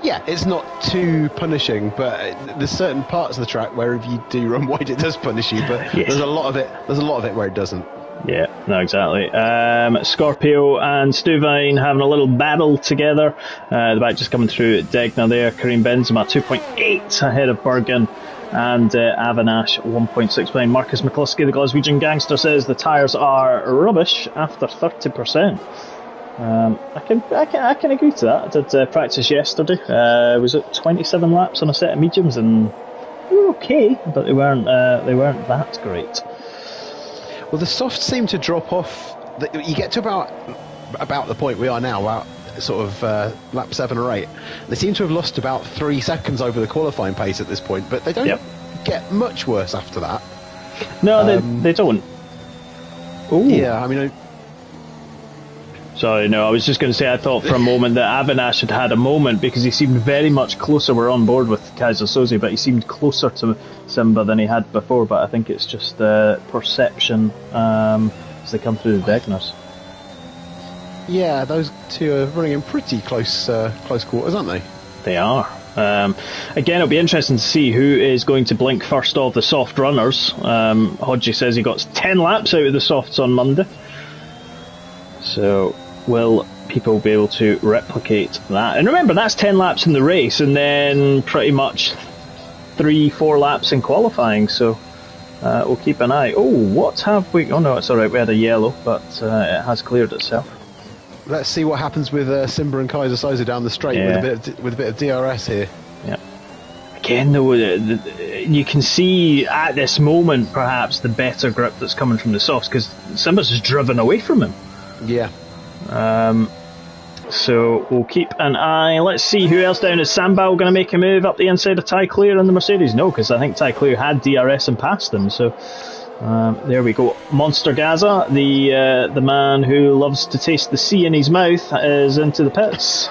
Speaker 2: Yeah, it's not too punishing, but there's certain parts of the track where if you do run wide, it does punish you. But there's a lot of it where it doesn't. Yeah,
Speaker 1: no, exactly. Scorpio and Stuvine having a little battle together. The back just coming through at Degna there. Karim Benzema 2.8 ahead of Bergen, and Avanash 1.6 behind. Marcus McCluskey, the Glaswegian gangster, says the tyres are rubbish after 30%. I can agree to that. I did practice yesterday. Was it 27 laps on a set of mediums, and they were okay, but they weren't that great.
Speaker 2: Well, the softs seem to drop off. You get to about the point we are now, about sort of lap 7 or 8. They seem to have lost about 3 seconds over the qualifying pace at this point, but they don't get much worse after that.
Speaker 1: No, they don't. Ooh.
Speaker 2: Yeah, I mean.
Speaker 1: Sorry, no, I was just going to say I thought for a moment that Avanash had a moment because he seemed very much closer. We're on board with Kaiser Soze, but he seemed closer to Simba than he had before, but I think it's just perception as they come through the Degners.
Speaker 2: Yeah, those two are running in pretty close quarters, aren't they?
Speaker 1: They are. Again, it'll be interesting to see who is going to blink first of the soft runners. Hodgie says he got 10 laps out of the softs on Monday. So, will people be able to replicate that? And remember, that's 10 laps in the race, and then pretty much 3-4 laps in qualifying, so we'll keep an eye. Oh, what have we... Oh no, it's alright, we had a yellow, but it has cleared itself.
Speaker 2: Let's see what happens with Simba and Kaiser Soze down the straight with a bit of DRS here.
Speaker 1: Yeah. Again, though, you can see at this moment, perhaps, the better grip that's coming from the softs, because Simba's just driven away from him.
Speaker 2: Yeah.
Speaker 1: So we'll keep an eye. Let's see who else down. Is Sambal going to make a move up the inside of Ty Clear in the Mercedes? No, because I think Ty Clear had DRS and passed him. So there we go. Monster Gaza, the man who loves to taste the sea in his mouth, is into the pits.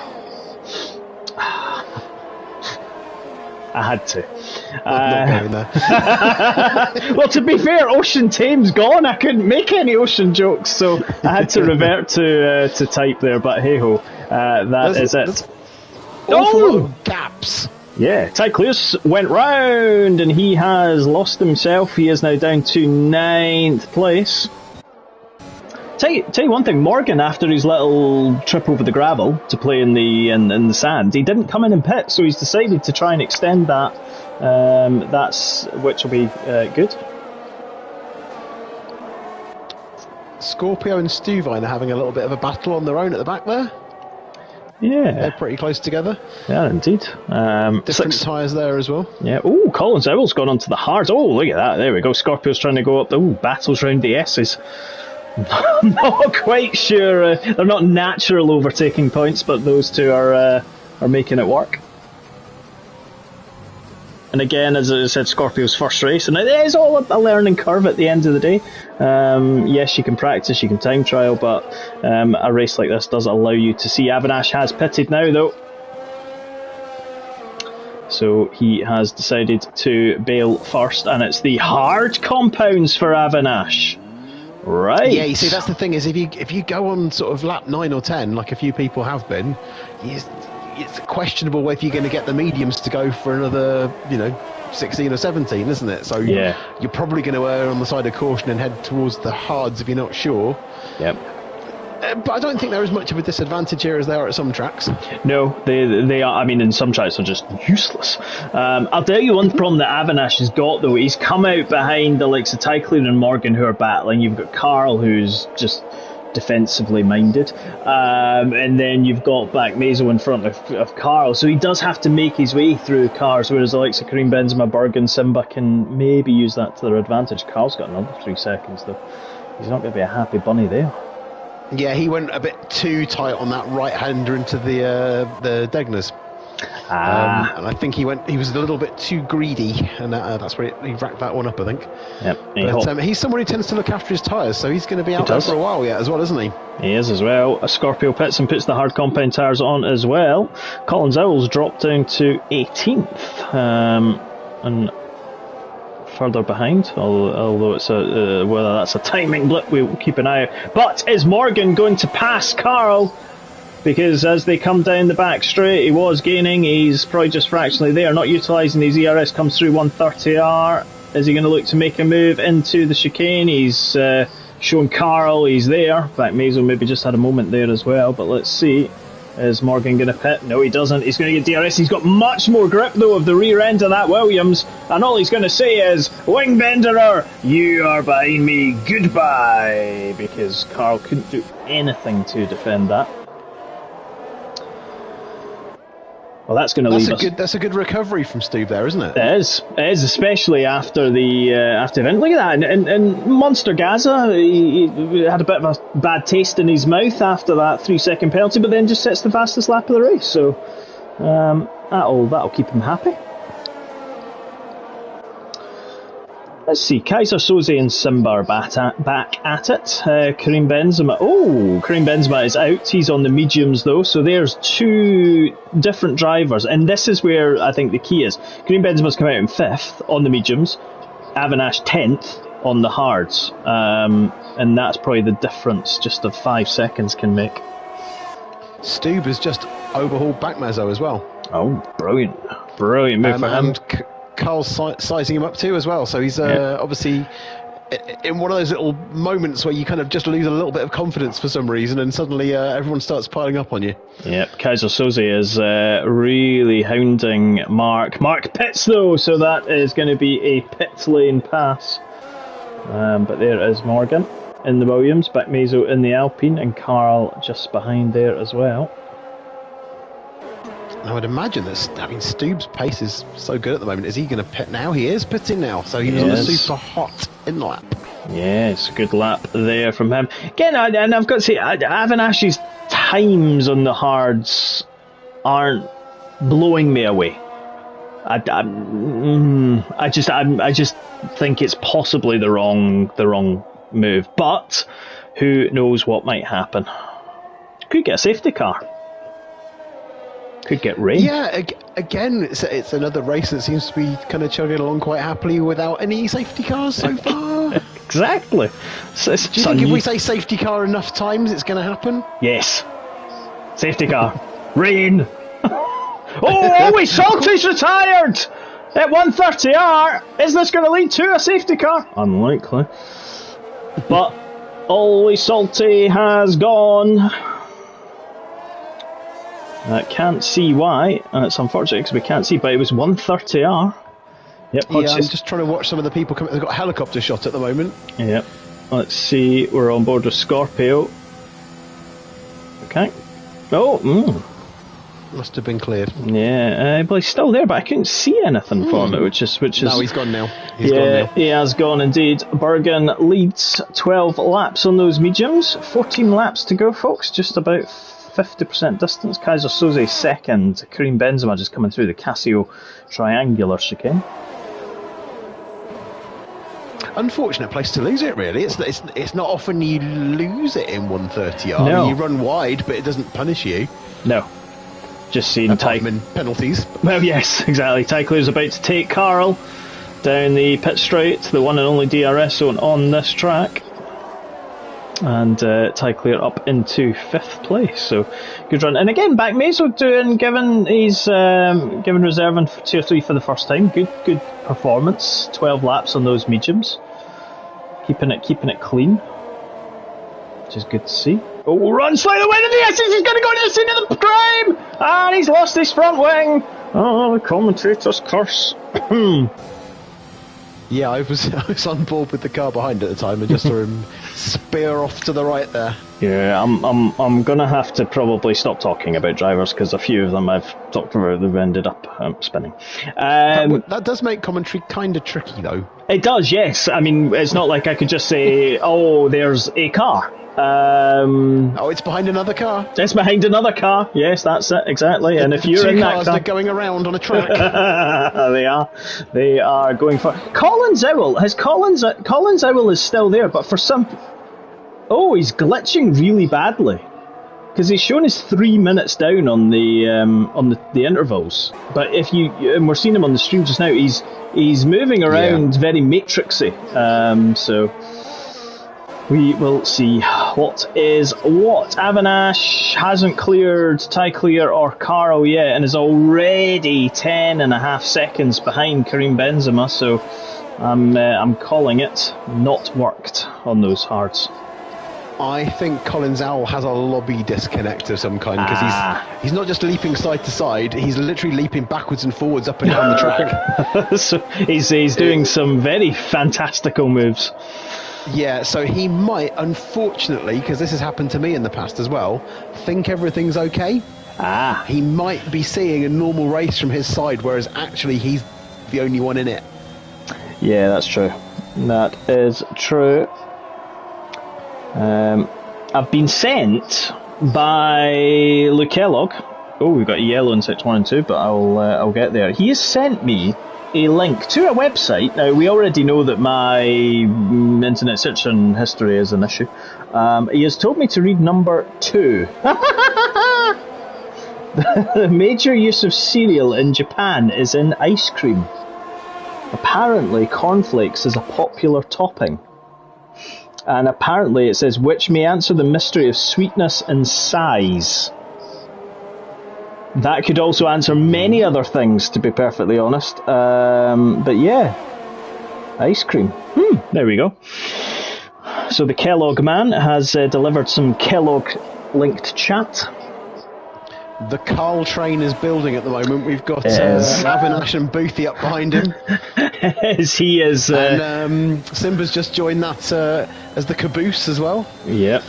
Speaker 1: I had to. Well, to be fair, Ocean Tame's gone. I couldn't make any ocean jokes, so I had to revert to type there. But hey ho, that is it.
Speaker 2: Oh, gaps.
Speaker 1: Yeah, Ty Clears went round, and he has lost himself. He is now down to 9th place. Tell you one thing, Morgan, after his little trip over the gravel to play in the sand, he didn't come in pit, so he's decided to try and extend that. Which will be good.
Speaker 2: Scorpio and Stuvine are having a little bit of a battle on their own at the back there.
Speaker 1: Yeah,
Speaker 2: they're pretty close together.
Speaker 1: Yeah, indeed.
Speaker 2: Different tyres there as well.
Speaker 1: Yeah. Oh, Colin Zowell's gone onto the hards. Oh, look at that. There we go. Scorpio's trying to go up. Oh, battles round the S's. I'm not quite sure. They're not natural overtaking points, but those two are making it work. And again, as I said, Scorpio's first race, and it is all a learning curve at the end of the day. Yes, you can practice, you can time trial, but a race like this does allow you to see. Avinash has pitted now, though. So he has decided to bail first, and it's the hard compounds for Avinash. Right.
Speaker 2: Yeah, you see, that's the thing, is if you go on sort of lap 9 or 10, like a few people have been, it's questionable whether you're going to get the mediums to go for another, 16 or 17, isn't it? So
Speaker 1: yeah,
Speaker 2: you're probably going to err on the side of caution and head towards the hards if you're not sure.
Speaker 1: Yep.
Speaker 2: But I don't think there is much of a disadvantage here as they are at some tracks.
Speaker 1: No, they are. I mean, in some tracks they're just useless. I'll tell you one problem that Avinash has got, though. He's come out behind the likes of Tyclone and Morgan, who are battling. You've got Carl, who's just defensively minded, and then you've got back Mazo in front of Carl. So he does have to make his way through cars, whereas the likes of Karim Benzema, Bergen, Simba can maybe use that to their advantage. Carl's got another 3 seconds, though. He's not going to be a happy bunny there.
Speaker 2: Yeah, he went a bit too tight on that right-hander into the Degners. And I think he was a little bit too greedy, and that's where he racked that one up, I think.
Speaker 1: Yep.
Speaker 2: But he's someone who tends to look after his tyres, so he's going to be out there for a while yet as well, isn't he?
Speaker 1: He is as well. A Scorpio pits and puts the hard compound tyres on as well. Collins Owls dropped down to 18th. And further behind, although it's whether that's a timing blip, we'll keep an eye out. But is Morgan going to pass Carl? Because as they come down the back straight, he was gaining. He's probably just fractionally there, not utilising his ERS. Comes through 130R. Is he going to look to make a move into the chicane? He's shown Carl he's there. In fact, Mazo maybe just had a moment there as well. But let's see. Is Morgan going to pit? No, he doesn't. He's going to get DRS. He's got much more grip, though, of the rear end of that Williams. And all he's going to say is, Wingbenderer, you are behind me. Goodbye. Because Carl couldn't do anything to defend that. Well, that's going to leave us.
Speaker 2: That's a good recovery from Stube there, isn't it?
Speaker 1: It is, especially after the event. Look at that, and Monster Gaza, he had a bit of a bad taste in his mouth after that 3-second penalty, but then just sets the fastest lap of the race. So that'll keep him happy. Let's see, Kaiser Soze and Simba are back at it. Karim Benzema. Oh, Karim Benzema is out. He's on the mediums, though. So there's 2 different drivers. And this is where I think the key is. Karim Benzema's come out in 5th on the mediums. Avinash 10th on the hards. And that's probably the difference just of 5 seconds can make.
Speaker 2: Stube has just overhauled Backmazo as well.
Speaker 1: Oh, brilliant. Brilliant move for him.
Speaker 2: Carl's sizing him up too as well, so he's obviously in one of those little moments where you kind of just lose a little bit of confidence for some reason, and suddenly everyone starts piling up on you. Yep,
Speaker 1: Kaiser Soze is really hounding Mark. Mark pits though, so that is going to be a pit lane pass. But there is Morgan in the Williams, Backmazo in the Alpine, and Carl just behind there as well.
Speaker 2: I would imagine that, Stube's pace is so good at the moment. Is he going to pit now? He is pitting now, so he was on a super hot in lap.
Speaker 1: Yes, good lap there from him. Again, and I've got to say, Avanash's times on the hards aren't blowing me away. I just think it's possibly the wrong move, but who knows what might happen? Could get a safety car. Could get rain.
Speaker 2: Yeah, again, it's another race that seems to be kind of chugging along quite happily without any safety cars so far.
Speaker 1: Exactly.
Speaker 2: Do you think if we say safety car enough times, it's going to happen?
Speaker 1: Yes. Safety car. Rain. Always Salty's retired at 130R. Is this going to lead to a safety car? Unlikely. But Always Salty has gone. Can't see why, and it's unfortunate because we can't see, but it was 130R. Yep.
Speaker 2: Yeah, I'm just trying to watch some of the people come. They've got a helicopter shot at the moment.
Speaker 1: Yep. Let's see. We're on board with Scorpio. Okay. Oh.
Speaker 2: Must have been cleared.
Speaker 1: Yeah, but he's still there, but I couldn't see anything from it, which is.
Speaker 2: No, he's gone now. He's
Speaker 1: gone
Speaker 2: now.
Speaker 1: He has gone indeed. Bergen leads 12 laps on those mediums. 14 laps to go, folks. Just about 50% distance. Kaiser Soze second. Karim Benzema just coming through the Casio triangular chicane.
Speaker 2: Unfortunate place to lose it, really. It's not often you lose it in 130R.
Speaker 1: No.
Speaker 2: I mean, you run wide, but it doesn't punish you.
Speaker 1: No. Just seen
Speaker 2: in penalties.
Speaker 1: Well, yes, exactly. Tycler's about to take Carl down the pit straight, the one and only DRS zone on this track. And Tycler up into 5th place, so good run. And again, back Mazo given he's given reserving for Tier 3 for the first time. Good performance. 12 laps on those mediums, keeping it clean, which is good to see. Oh, run slightly away to the S's. He's going to go to the scene of the crime, and he's lost his front wing. Oh, the commentator's curse.
Speaker 2: Yeah, I was on board with the car behind at the time and just saw him spear off to the right there.
Speaker 1: Yeah, I'm gonna have to probably stop talking about drivers because a few of them I've talked about they've ended up spinning.
Speaker 2: That does make commentary kind of tricky, though.
Speaker 1: It does, yes. I mean, it's not like I could just say, "Oh, there's a car."
Speaker 2: It's behind another car.
Speaker 1: It's behind another car. Yes, that's it exactly. And if you're in that car,
Speaker 2: they're going around on a track.
Speaker 1: They are going for Colin Zowell. Colin Zowell is still there, but for some, he's glitching really badly because he's shown us 3 minutes down on the intervals. But and we're seeing him on the stream just now. He's moving around very matrixy. So. We will see what is what. Avinash hasn't cleared Tycler or Carl yet and is already 10.5 seconds behind Karim Benzema, so I'm calling it not worked on those hards.
Speaker 2: I think Colin Zowell has a lobby disconnect of some kind because he's not just leaping side to side, he's literally leaping backwards and forwards up and down the track.
Speaker 1: So he's doing some very fantastical moves.
Speaker 2: Yeah, so he might, unfortunately, because this has happened to me in the past as well, think everything's okay. He might be seeing a normal race from his side, whereas actually he's the only one in it. Yeah,
Speaker 1: that's true. That is true. I've been sent by Luke Kellogg. Oh, we've got a yellow in sector 1 and 2, but I'll get there. He has sent me a link to a website. Now, we already know that my internet searching history is an issue. He has told me to read number 2. The major use of cereal in Japan is in ice cream. Apparently, cornflakes is a popular topping. And apparently it says, which may answer the mystery of sweetness and size. That could also answer many other things, to be perfectly honest. But yeah, ice cream. There we go. So the Kellogg man has delivered some Kellogg-linked chat.
Speaker 2: The Carl train is building at the moment. We've got Avinash and Boothie up behind him.
Speaker 1: He is.
Speaker 2: And Simba's just joined that as the caboose as well.
Speaker 1: Yep.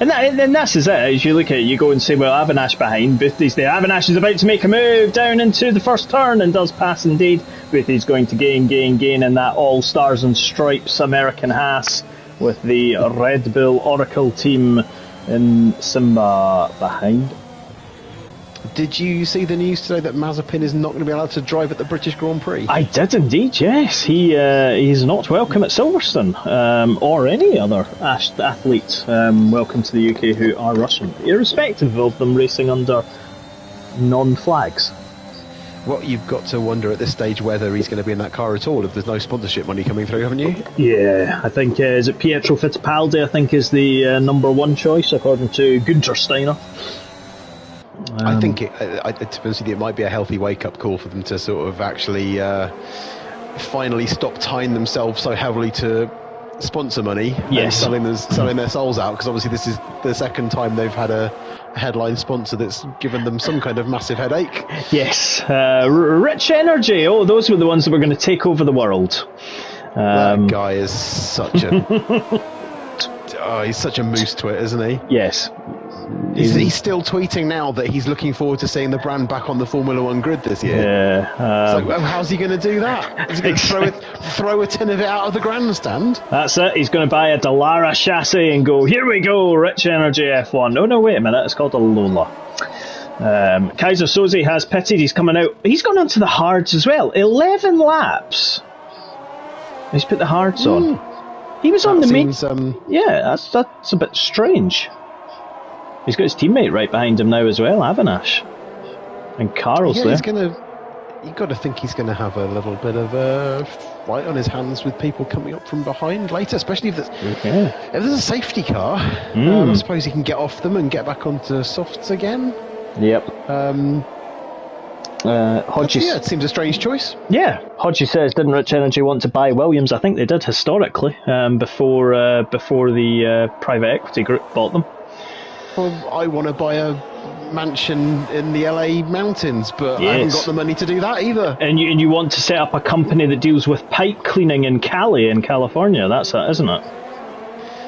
Speaker 1: And that's it. As you look at it, you go and say, well, Avinash behind, Boothie's there. Avinash is about to make a move down into the first turn and does pass indeed. Boothie's going to gain in that all stars and stripes American Haas with the Red Bull Oracle team in Simba behind.
Speaker 2: Did you see the news today that Mazepin is not going to be allowed to drive at the British Grand Prix?
Speaker 1: I did indeed, yes. He's not welcome at Silverstone or any other athlete welcome to the UK who are Russian, irrespective of them racing under non-flags.
Speaker 2: Well, you've got to wonder at this stage whether he's going to be in that car at all if there's no sponsorship money coming through, haven't you?
Speaker 1: Yeah, I think, is it Pietro Fittipaldi, I think, is the number one choice, according to Günther Steiner.
Speaker 2: I think to be honest with you, it might be a healthy wake-up call for them to sort of actually finally stop tying themselves so heavily to sponsor money and selling their souls out, because obviously this is the second time they've had a headline sponsor that's given them some kind of massive headache.
Speaker 1: Yes, Rich Energy. Oh, those were the ones that were going to take over the world.
Speaker 2: That guy is such a he's such a moose twit, isn't he?
Speaker 1: Yes.
Speaker 2: He's still tweeting now that he's looking forward to seeing the brand back on the Formula One grid this year.
Speaker 1: Yeah.
Speaker 2: So how's he going to do that? Is he going to throw a tin of it out of the grandstand?
Speaker 1: That's it. He's going to buy a Dallara chassis and go, here we go, Rich Energy F1. Oh, no, wait a minute. It's called a Lola. Kaiser Soze has pitted. He's coming out. He's gone onto the hards as well. 11 laps. He's put the hards on. He was on the main. Yeah, that's a bit strange. He's got his teammate right behind him now as well, Avinash. And Carl's there.
Speaker 2: You've got to think he's going to have a little bit of a fight on his hands with people coming up from behind later, especially if there's a safety car. I suppose he can get off them and get back onto softs again.
Speaker 1: Yep.
Speaker 2: Hodges. Yeah, it seems a strange choice.
Speaker 1: Yeah, Hodges says, didn't Rich Energy want to buy Williams? I think they did historically, before the private equity group bought them.
Speaker 2: Well, I want to buy a mansion in the LA mountains, but I haven't got the money to do that either.
Speaker 1: And you want to set up a company that deals with pipe cleaning in Cali in California? That's it, isn't it?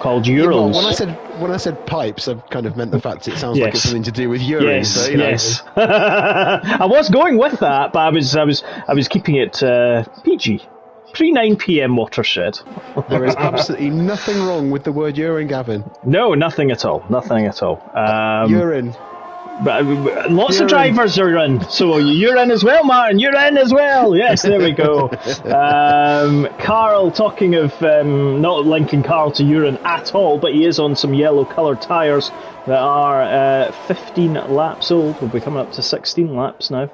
Speaker 1: Called Urals.
Speaker 2: Yeah, well, when I said pipes, I kind of meant the fact it sounds like it's something to do with urine.
Speaker 1: Yes,
Speaker 2: so,
Speaker 1: yes. I was going with that, but I was keeping it PG. Pre 9 PM watershed.
Speaker 2: There is absolutely nothing wrong with the word urine, Gavin.
Speaker 1: No, nothing at all. Nothing at all.
Speaker 2: Urine.
Speaker 1: But lots of drivers are in, so you're in as well, Martin. You're in as well. Yes, there we go. Carl, talking of not linking Carl to urine at all, but he is on some yellow coloured tyres that are 15 laps old. We'll be coming up to 16 laps now.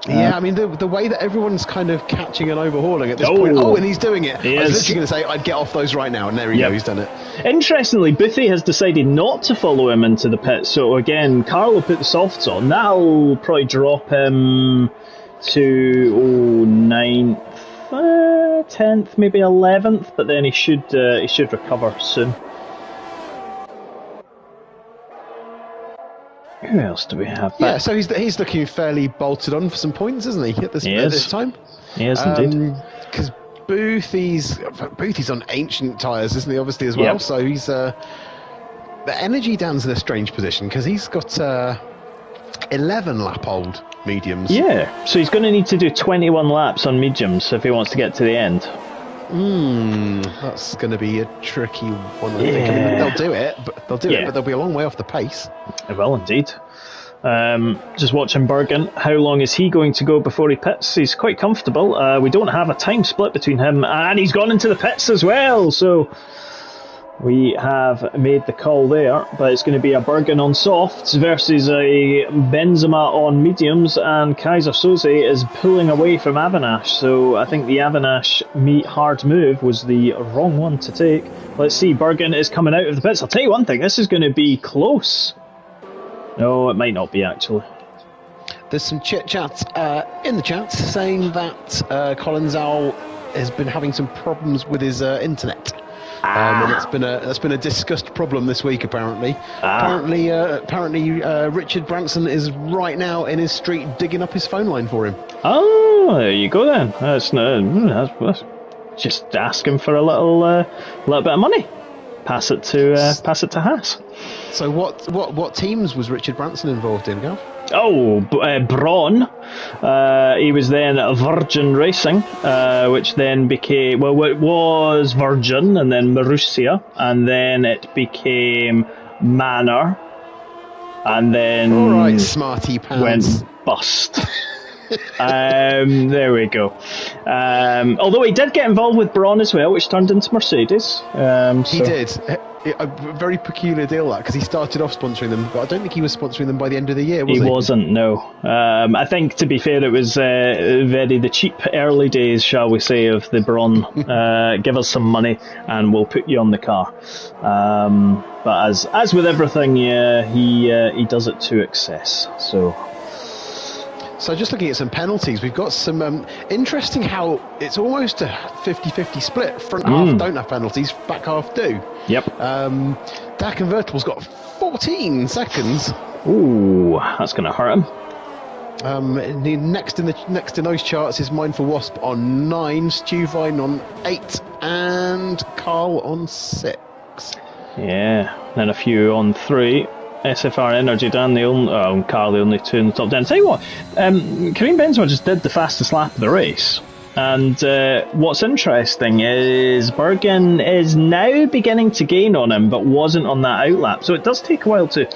Speaker 2: Yeah, I mean, the way that everyone's kind of catching and overhauling at this point. Oh, and he's doing it. I was literally going to say, I'd get off those right now, and there we go, he's done it.
Speaker 1: Interestingly, Boothie has decided not to follow him into the pit, so again, Carl will put the softs on. That'll probably drop him to 9th, 10th, maybe 11th, but then he should recover soon. Who else do we have?
Speaker 2: Yeah, so he's looking fairly bolted on for some points, isn't he? At this time,
Speaker 1: he is indeed.
Speaker 2: Because Boothie's on ancient tyres, isn't he? Obviously as well. Yep. So he's the energy down's in a strange position because he's got 11 lap old mediums. Yeah, so he's going to need to do 21 laps on mediums if he wants to get to the end. That's going to be a tricky one, I think. I mean, they'll do it, but they'll be a long way off the pace. They will indeed. Just watching Bergen. How long is he going to go before he pits? He's quite comfortable. We don't have a time split between him, and he's gone into the pits as well, so we have made the call there, but it's going to be a Bergen on softs versus a Benzema on mediums, and Kaiser Soze is pulling away from Avinash, so I think the Avinash hard move was the wrong one to take. Let's see, Bergen is coming out of the pits. I'll tell you one thing, this is going to be close. No, it might not be, actually. There's some chit-chat in the chat saying that Colin Zhao has been having some problems with his internet. And it's been a discussed problem this week, apparently. Apparently, Richard Branson is right now in his street digging up his phone line for him. Oh, there you go then. That's just ask him for a little bit of money. Pass it to Haas. So what teams was Richard Branson involved in, Gav? Oh, Braun. He was then Virgin Racing, which then became, well, it was Virgin, and then Marussia, and then it became Manor, and then all right, smarty pants, went bust. There we go. Although he did get involved with Braun as well, which turned into Mercedes. He did. A very peculiar deal, that, because he started off sponsoring them, but I don't think he was sponsoring them by the end of the year, was he? He wasn't, no. I think, to be fair, it was very the cheap early days, shall we say, of the Braun. Give us some money and we'll put you on the car. But as with everything, he does it to excess. So just looking at some penalties, we've got some interesting how it's almost a 50-50 split. Front half don't have penalties, back half do. Yep. That convertible's got 14 seconds. Ooh, that's going to hurt him. Next in those charts is Mindful Wasp on 9, Stuvine on 8, and Carl on 6. Yeah, then a few on 3.
Speaker 1: SFR Energy, Dan, Carl, the only two in the top 10. Tell you what, Karim Benzema just did the fastest lap of the race. And what's interesting is Bergen is now beginning to gain on him, but wasn't on that outlap. So it does take a while to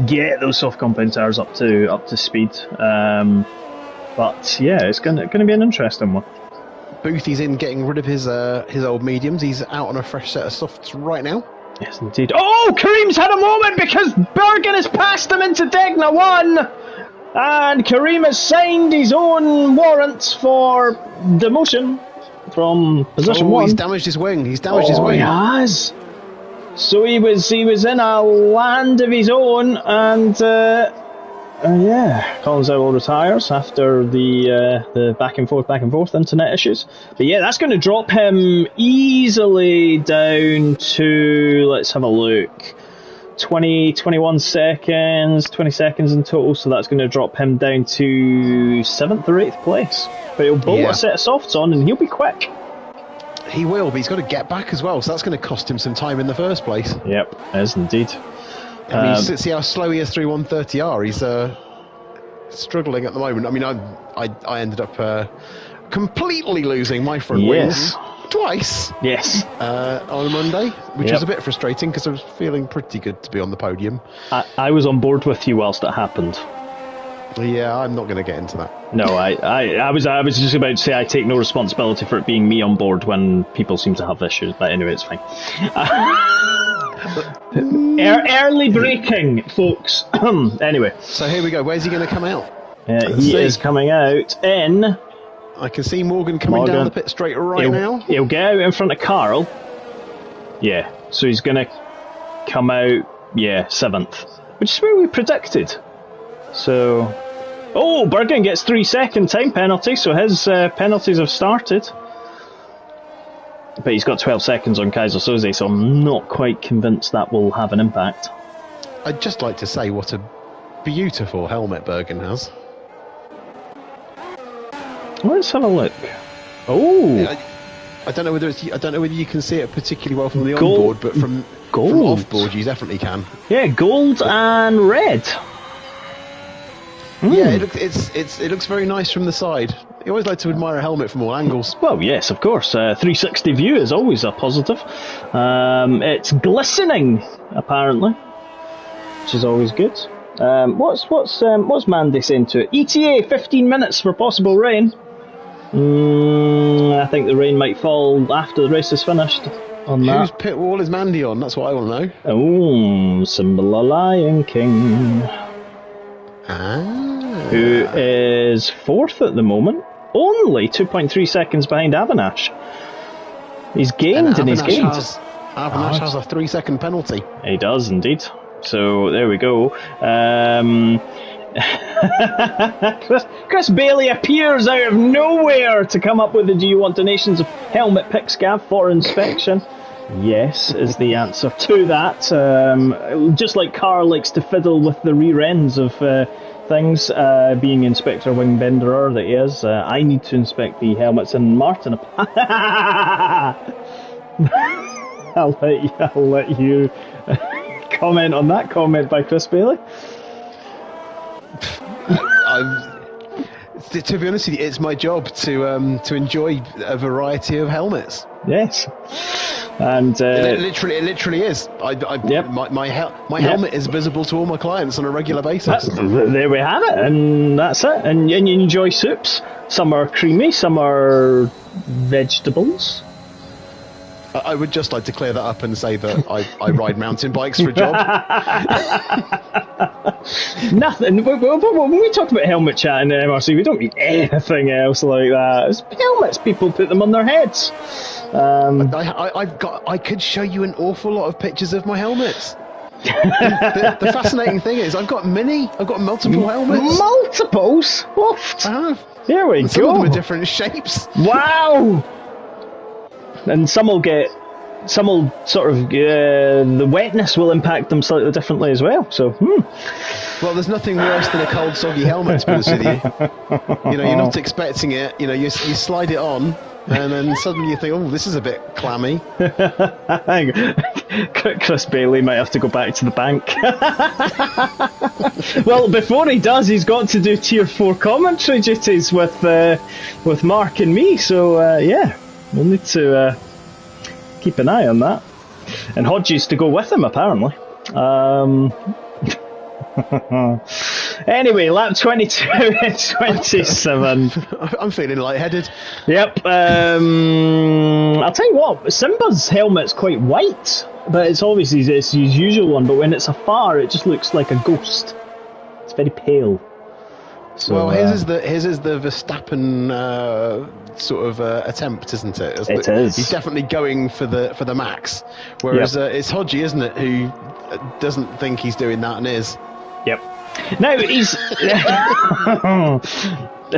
Speaker 1: get those soft compound tires up to speed. But yeah, it's going to be an interesting one.
Speaker 2: Boothie's in getting rid of his old mediums. He's out on a fresh set of softs right now.
Speaker 1: Yes, indeed. Oh, Karim's had a moment because Bergen has passed him into Degna 1! And Karim has signed his own warrants for demotion from position 1.
Speaker 2: He's damaged his wing. He has.
Speaker 1: So he was in a land of his own, and Collins will retires after the back and forth internet issues. But yeah, that's going to drop him easily down to, let's have a look, 21 seconds, 20 seconds in total, so that's going to drop him down to 7th or 8th place. But he'll bolt a set of softs on and he'll be quick.
Speaker 2: He will, but he's got to get back as well, so that's going to cost him some time in the first place.
Speaker 1: Yep, is indeed.
Speaker 2: I mean, see how slow he is through 130R. He's struggling at the moment. I mean, I ended up completely losing my front wings twice.
Speaker 1: Yes.
Speaker 2: On Monday, which was a bit frustrating because I was feeling pretty good to be on the podium.
Speaker 1: I was on board with you whilst it happened.
Speaker 2: Yeah, I'm not going to get into that.
Speaker 1: No, I was just about to say I take no responsibility for it being me on board when people seem to have issues. But anyway, it's fine. Early braking, folks. Anyway.
Speaker 2: So here we go. Where's he going to come out?
Speaker 1: He is coming out in...
Speaker 2: I can see Morgan coming down the pit straight now.
Speaker 1: He'll get out in front of Carl. Yeah, so he's going to come out, 7th. Which is where we predicted. So... Oh, Bergen gets 3-second time penalty, so his penalties have started. But he's got 12 seconds on Kaiser Soze, so I'm not quite convinced that will have an impact.
Speaker 2: I'd just like to say what a beautiful helmet Bergen has.
Speaker 1: Let's have a look. Oh,
Speaker 2: I don't know whether you can see it particularly well from the onboard, but from offboard you definitely can.
Speaker 1: Yeah, gold and red.
Speaker 2: Yeah, it looks very nice from the side. You always like to admire a helmet from all angles.
Speaker 1: Well, yes, of course. 360 view is always a positive. It's glistening, apparently, which is always good. What's Mandy saying to it? ETA 15 minutes for possible rain. I think the rain might fall after the race is finished. On that.
Speaker 2: Whose pit wall is Mandy on? That's what I want to know.
Speaker 1: Oh, Simba Lion King. Who is 4th at the moment, only 2.3 seconds behind Avinash. He's gained and he's gained.
Speaker 2: Avinash has a 3-second penalty.
Speaker 1: He does indeed. So there we go. Chris Bailey appears out of nowhere to come up with the "Do you want donations of helmet picks, Gav, for inspection?" Yes, is the answer to that. Just like Carl likes to fiddle with the rear ends of things, being Inspector Wingbenderer that he is, I need to inspect the helmets, and Martin... I'll let you comment on that comment by Chris Bailey.
Speaker 2: To be honest with you, it's my job to enjoy a variety of helmets.
Speaker 1: Yes, and
Speaker 2: it literally is. My helmet is visible to all my clients on a regular basis.
Speaker 1: There we have it, and that's it. And you enjoy soups. Some are creamy, some are vegetables.
Speaker 2: I would just like to clear that up and say that I ride mountain bikes for a job.
Speaker 1: Nothing. When we talk about helmet chat in the MRC, we don't mean anything else like that. It's helmets. People put them on their heads.
Speaker 2: I could show you an awful lot of pictures of my helmets. The fascinating thing is, I've got multiple helmets.
Speaker 1: Multiples? What?
Speaker 2: I have.
Speaker 1: Here we go.
Speaker 2: Some of them are different shapes.
Speaker 1: Wow. And some will sort of the wetness will impact them slightly differently as well. So,
Speaker 2: Well, there's nothing worse than a cold, soggy helmet, to be honest with you. You know, you're not expecting it. You know, you slide it on, and then suddenly you think, oh, this is a bit clammy.
Speaker 1: Chris Bailey might have to go back to the bank. Well, before he does, he's got to do Tier 4 commentary duties with Mark and me, so yeah, we'll need to keep an eye on that. And Hodges to go with him, apparently. Anyway, lap 22 and 27.
Speaker 2: I'm feeling lightheaded.
Speaker 1: Yep. I'll tell you what, Simba's helmet's quite white, but it's obviously it's his usual one, but when it's afar, it just looks like a ghost. It's very pale. So,
Speaker 2: well, his is the Verstappen sort of attempt, isn't it?
Speaker 1: It is.
Speaker 2: He's definitely going for the max, whereas it's Hodgie, isn't it, who doesn't think he's doing that and is.
Speaker 1: Yep. Now he's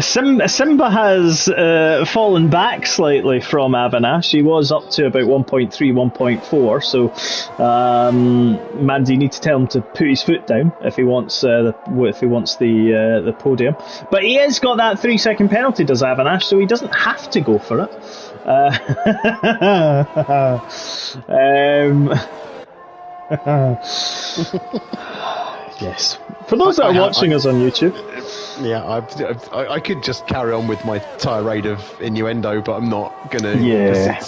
Speaker 1: Simba has fallen back slightly from Avinash. He was up to about 1.3, 1.4. So Mandy, you need to tell him to put his foot down if he wants the podium. But he has got that 3-second penalty, does Avinash? So he doesn't have to go for it. Yes. For those that are watching us on YouTube.
Speaker 2: Yeah, I could just carry on with my tirade of innuendo, but I'm not going to.
Speaker 1: Yeah.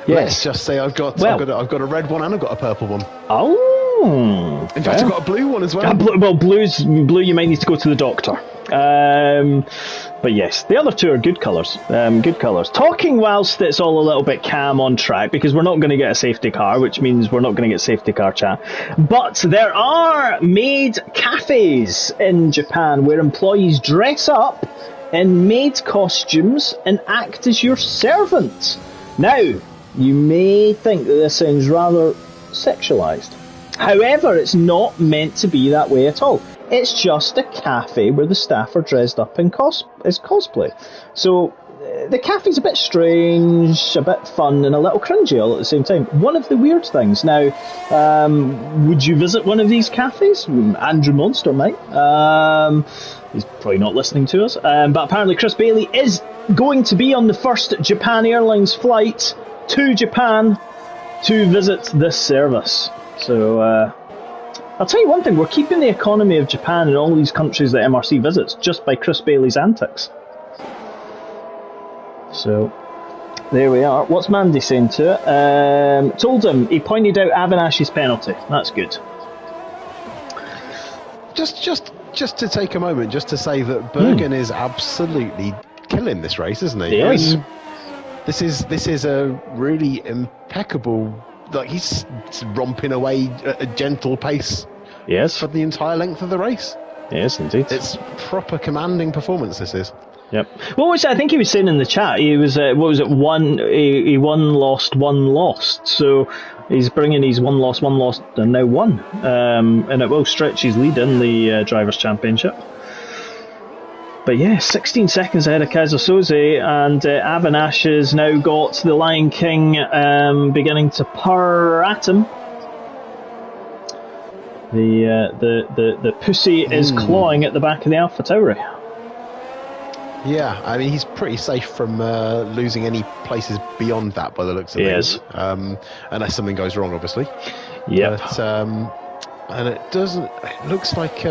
Speaker 2: Let's just say I've got a red one and I've got a purple one.
Speaker 1: Oh.
Speaker 2: In fact, I've got a blue one as well.
Speaker 1: Blue, you might need to go to the doctor. But yes, the other two are good colours. Talking whilst it's all a little bit calm on track, because we're not going to get a safety car, which means we're not going to get safety car chat. But there are maid cafes in Japan where employees dress up in maid costumes and act as your servant. Now, you may think that this sounds rather sexualised. However, it's not meant to be that way at all. It's just a cafe where the staff are dressed up in as cosplay. So the cafe's a bit strange, a bit fun, and a little cringy all at the same time. One of the weird things. Now, would you visit one of these cafes? Andrew Monster might. He's probably not listening to us. But apparently Chris Bailey is going to be on the first Japan Airlines flight to Japan to visit this service. So, I'll tell you one thing, we're keeping the economy of Japan and all these countries that MRC visits just by Chris Bailey's antics. So, there we are. What's Mandy saying to it? Told him, he pointed out Avinash's penalty. That's good.
Speaker 2: Just to take a moment, just to say that Bergen is absolutely killing this race, isn't he?
Speaker 1: He is.
Speaker 2: This is a really impeccable... Like, he's romping away at a gentle pace.
Speaker 1: Yes.
Speaker 2: For the entire length of the race.
Speaker 1: Yes, indeed.
Speaker 2: It's proper commanding performance, this is.
Speaker 1: Yep. Well, which I think he was saying in the chat, he was, he won, lost. So he's bringing his one lost, and now won. And it will stretch his lead in the Drivers' Championship. But yeah, 16 seconds ahead of Kazusoze, and Avinash has now got the Lion King beginning to purr at him. The pussy is clawing at the back of the AlphaTauri.
Speaker 2: Yeah, I mean, he's pretty safe from losing any places beyond that by the looks of things. Unless something goes wrong, obviously.
Speaker 1: Yep.
Speaker 2: But, and it looks like...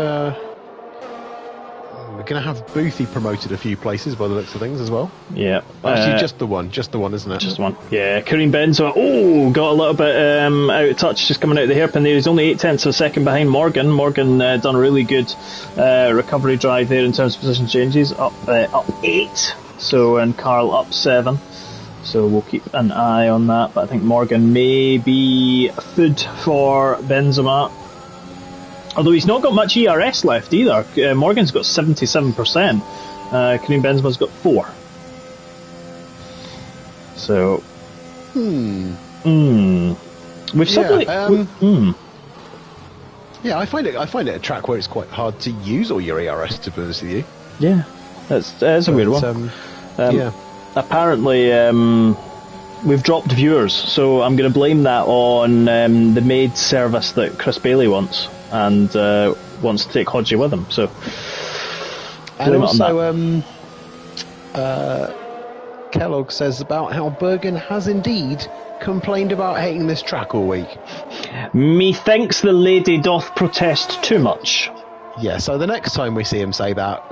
Speaker 2: we're going to have Boothie promoted a few places by the looks of things as well.
Speaker 1: Yeah.
Speaker 2: Actually, just the one, isn't it?
Speaker 1: Just one. Yeah, Kareem Benzema, got a little bit out of touch just coming out of the hairpin there. He's only 0.8 of a second behind Morgan. Morgan done a really good recovery drive there in terms of position changes. Up 8. So, and Carl up 7. So we'll keep an eye on that. But I think Morgan may be food for Benzema. Although he's not got much ERS left either. Morgan's got 77%. Kareem Benzema's got 4. So. We've suddenly.
Speaker 2: Yeah, I find it a track where it's quite hard to use all your ERS, to be honest with you.
Speaker 1: Yeah, that's a weird one.
Speaker 2: Yeah.
Speaker 1: Apparently, we've dropped viewers, so I'm going to blame that on the maid service that Chris Bailey wants. And wants to take Hodgie with him. So,
Speaker 2: and also, Kellogg says about how Bergen has indeed complained about hating this track all week.
Speaker 1: Methinks the lady doth protest too much.
Speaker 2: Yeah, so the next time we see him say that,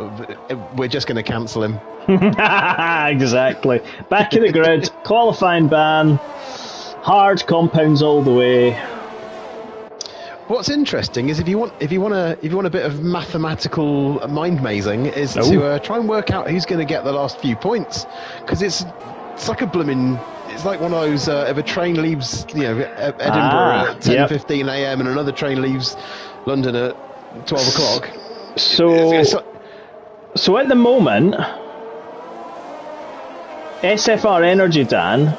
Speaker 2: we're just going to cancel him.
Speaker 1: Exactly. Back in the grid, qualifying ban, hard compounds all the way.
Speaker 2: What's interesting is if you want a bit of mathematical mind mazing, is to try and work out who's going to get the last few points, because it's like a blooming. It's like one of those if a train leaves Edinburgh at 10:15 a.m. and another train leaves London at 12 o'clock.
Speaker 1: So at the moment, SFR Energy Dan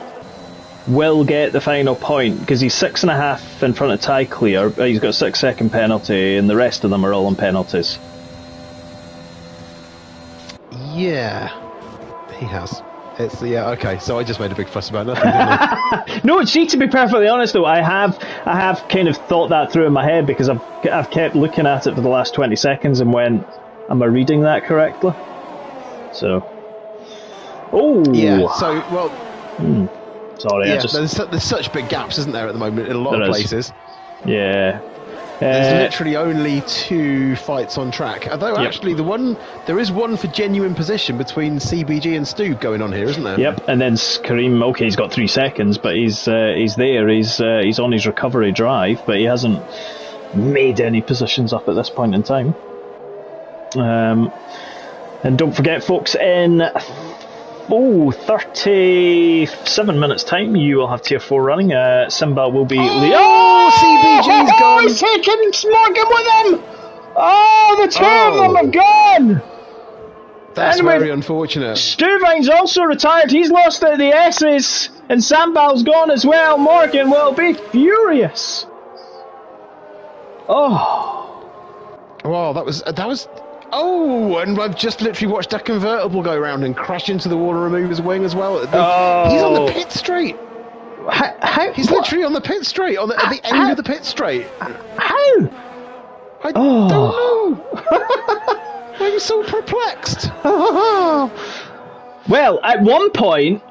Speaker 1: will get the final point because he's 6.5 in front of Ty Clear. He's got a 6-second penalty, and the rest of them are all on penalties.
Speaker 2: Yeah, he has. It's okay. So I just made a big fuss about nothing, didn't I?
Speaker 1: No, see, to be perfectly honest though, I have kind of thought that through in my head because I've kept looking at it for the last 20 seconds and went, am I reading that correctly? So,
Speaker 2: yeah. So
Speaker 1: sorry,
Speaker 2: yeah. There's such big gaps, isn't there, at the moment in a lot of places?
Speaker 1: Yeah.
Speaker 2: There's literally only 2 fights on track. Although actually there is one for genuine position between CBG and Stu going on here, isn't there?
Speaker 1: Yep, and then Kareem, okay, he's got 3 seconds, but he's there. He's on his recovery drive, but he hasn't made any positions up at this point in time. And don't forget, folks, in 37 minutes time you will have tier 4 running. Simba will be
Speaker 2: CBG's gone.
Speaker 1: He's taking Morgan with him. The two of them have gone.
Speaker 2: That's very unfortunate.
Speaker 1: Stuvine's also retired. He's lost out the S's, and Sambal's gone as well. Morgan will be furious.
Speaker 2: Wow, that was and I've just literally watched that convertible go around and crash into the wall and remove his wing as well. He's on the pit straight. He's literally on the pit straight, at the end of the pit straight.
Speaker 1: How?
Speaker 2: I don't know. I'm so perplexed.
Speaker 1: Well, at one point,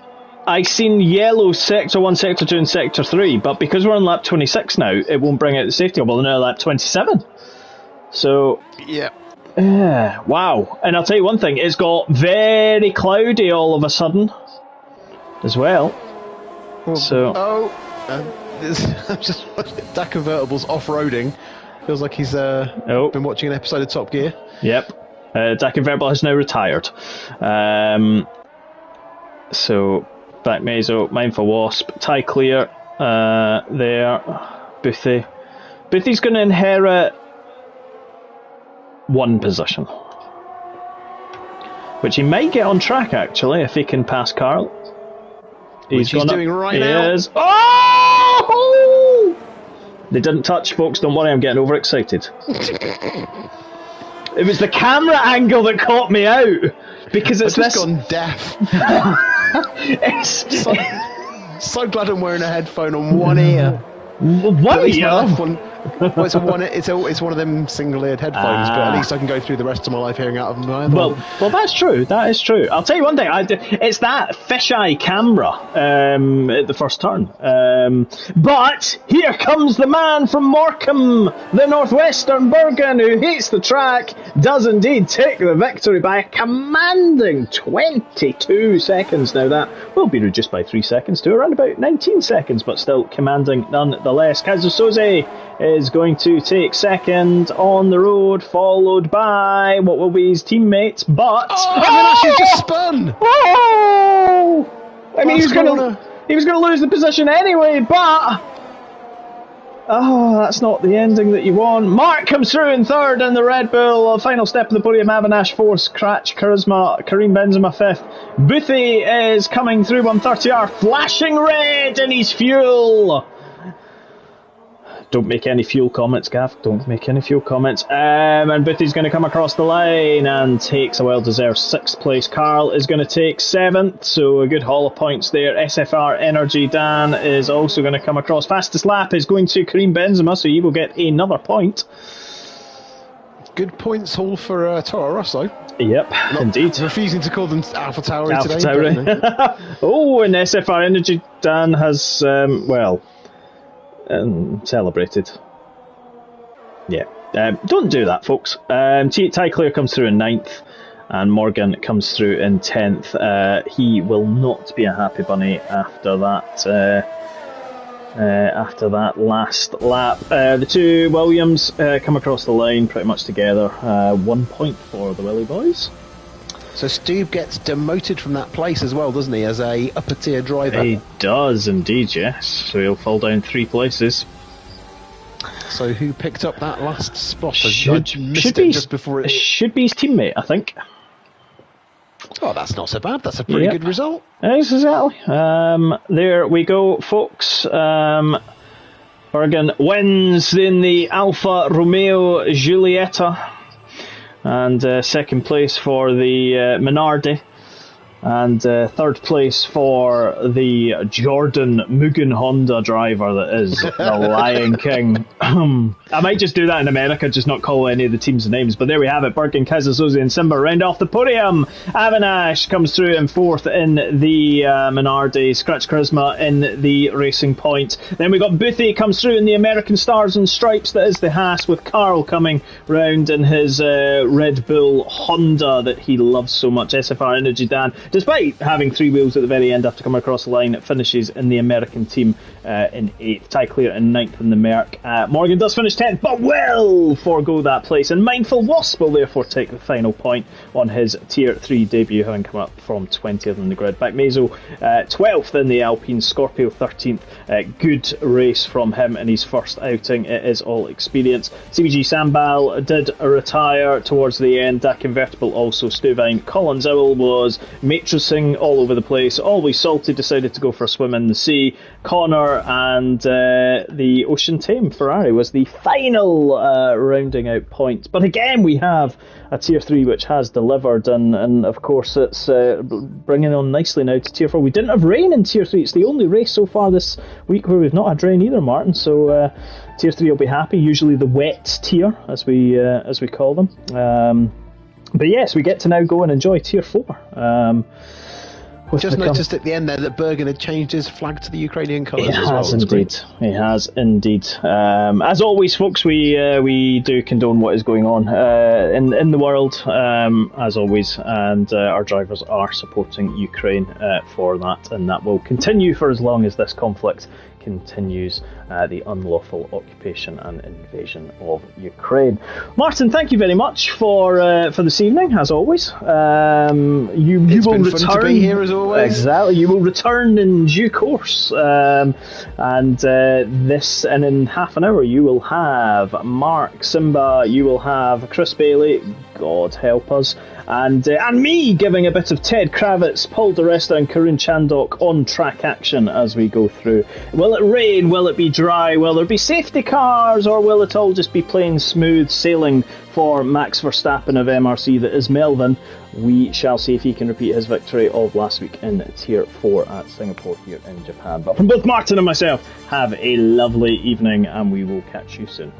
Speaker 1: I seen yellow sector 1, sector 2 and sector 3, but because we're on lap 26 now, it won't bring out the safety bubble. Now lap 27. So...
Speaker 2: yeah.
Speaker 1: Wow. And I'll tell you one thing, it's got very cloudy all of a sudden as well.
Speaker 2: I'm just watching that convertible's off-roading. Feels like he's been watching an episode of Top Gear.
Speaker 1: Yep. That convertible has now retired. So, back Meso, Mindful Wasp, Ty Clear there, Boothie. Boothie's going to inherit 1 position, which he might get on track actually if he can pass Carl.
Speaker 2: He's doing right now.
Speaker 1: They didn't touch, folks. Don't worry, I'm getting overexcited. It was the camera angle that caught me out because it's
Speaker 2: I've just gone deaf. So glad I'm wearing a headphone on one ear.
Speaker 1: One ear.
Speaker 2: Well, it's one of them single-eared headphones, but at least I can go through the rest of my life hearing out of them either.
Speaker 1: Well, that's true. That is true. I'll tell you one thing. It's that fisheye camera at the first turn. But here comes the man from Morecambe, the Northwestern Bergen, who hates the track, does indeed take the victory by a commanding 22 seconds. Now that will be reduced by 3 seconds to around about 19 seconds, but still commanding nonetheless. Kazusoze is going to take second on the road, followed by what will be his teammates, but...
Speaker 2: Avinash just spun!
Speaker 1: I mean, he was going to lose the position anyway, but... that's not the ending that you want. Mark comes through in third in the Red Bull. Final step of the podium, Avinash fourth, Scratch, Charisma, Kareem Benzema fifth. Boothie is coming through 130R, flashing red in his fuel. Don't make any fuel comments, Gav. Don't make any fuel comments. And Boothie's going to come across the line and takes a well-deserved 6th place. Carl is going to take 7th, so a good haul of points there. SFR Energy Dan is also going to come across. Fastest lap is going to Kareem Benzema, so he will get another point.
Speaker 2: good points haul for Toro Rosso.
Speaker 1: Yep, indeed.
Speaker 2: Refusing to call them Alpha Tauri today.
Speaker 1: Tauri. Oh, and SFR Energy Dan has, celebrated. Yeah, don't do that, folks. Ty Clear comes through in 9th, and Morgan comes through in 10th. He will not be a happy bunny after that. After that last lap, the two Williams come across the line pretty much together. 1 point for the Willie boys.
Speaker 2: So Stu gets demoted from that place as well, doesn't he, as a upper tier driver?
Speaker 1: He does indeed, yes. So he'll fall down 3 places.
Speaker 2: So who picked up that last spot?
Speaker 1: Should be just before it should be his teammate, I think.
Speaker 2: Oh, that's not so bad. That's a pretty good result.
Speaker 1: Exactly. There we go, folks. Bergen wins in the Alfa Romeo Giulietta, and second place for the Minardi, and third place for the Jordan Mugen Honda driver that is the Lion King. I might just do that in America, just not call any of the teams' names, but there we have it. Bergen, Kazazuzi and Simba round off the podium. Avinash comes through in 4th in the Minardi, Scratch Charisma in the Racing Point. Then we got Boothie comes through in the American Stars and Stripes, that is the Haas, with Carl coming round in his Red Bull Honda that he loves so much. SFR Energy Dan, despite having 3 wheels at the very end after coming across the line, it finishes in the American team in 8th. Ty Clear in 9th in the Merc. Morgan does finish 10th, but will forego that place, and Mindful Wasp will therefore take the final point on his Tier 3 debut, having come up from 20th in the grid. Back Mazo 12th in the Alpine, Scorpio 13th. Good race from him in his first outing. It is all experience. CBG Sambal did retire towards the end. Dak Convertible also. Stuvine Collins Owl was matrixing all over the place. Always Salty decided to go for a swim in the sea. Connor and the Ocean Tame Ferrari was the final rounding out point. But again, we have a Tier 3 which has delivered, and of course it's bringing on nicely now to Tier 4. We didn't have rain in Tier 3. It's the only race so far this week where we've not had rain either, Martin. So Tier 3 will be happy. Usually the wet tier, as we call them. But yes, we get to now go and enjoy Tier 4.
Speaker 2: Just noticed at the end there that Bergen had changed his flag to the Ukrainian colours as well.
Speaker 1: He has indeed. As always, folks, we do condone what is going on in the world, as always, and our drivers are supporting Ukraine for that, and that will continue for as long as this conflict continues, the unlawful occupation and invasion of Ukraine. Martin, thank you very much for this evening, as always. You will return fun to be here as always. Exactly, you will return in due course, and in half an hour you will have Mark Simba, you will have Chris Bailey, God help us, and me giving a bit of Ted Kravitz, Paul di Resta and Karun Chandok on track action as we go through. Will it rain? Will it be dry? Will there be safety cars? Or will it all just be plain smooth sailing for Max Verstappen of MRC that is Melvin? We shall see if he can repeat his victory of last week in Tier 4 at Singapore here in Japan. But from both Martin and myself, have a lovely evening and we will catch you soon.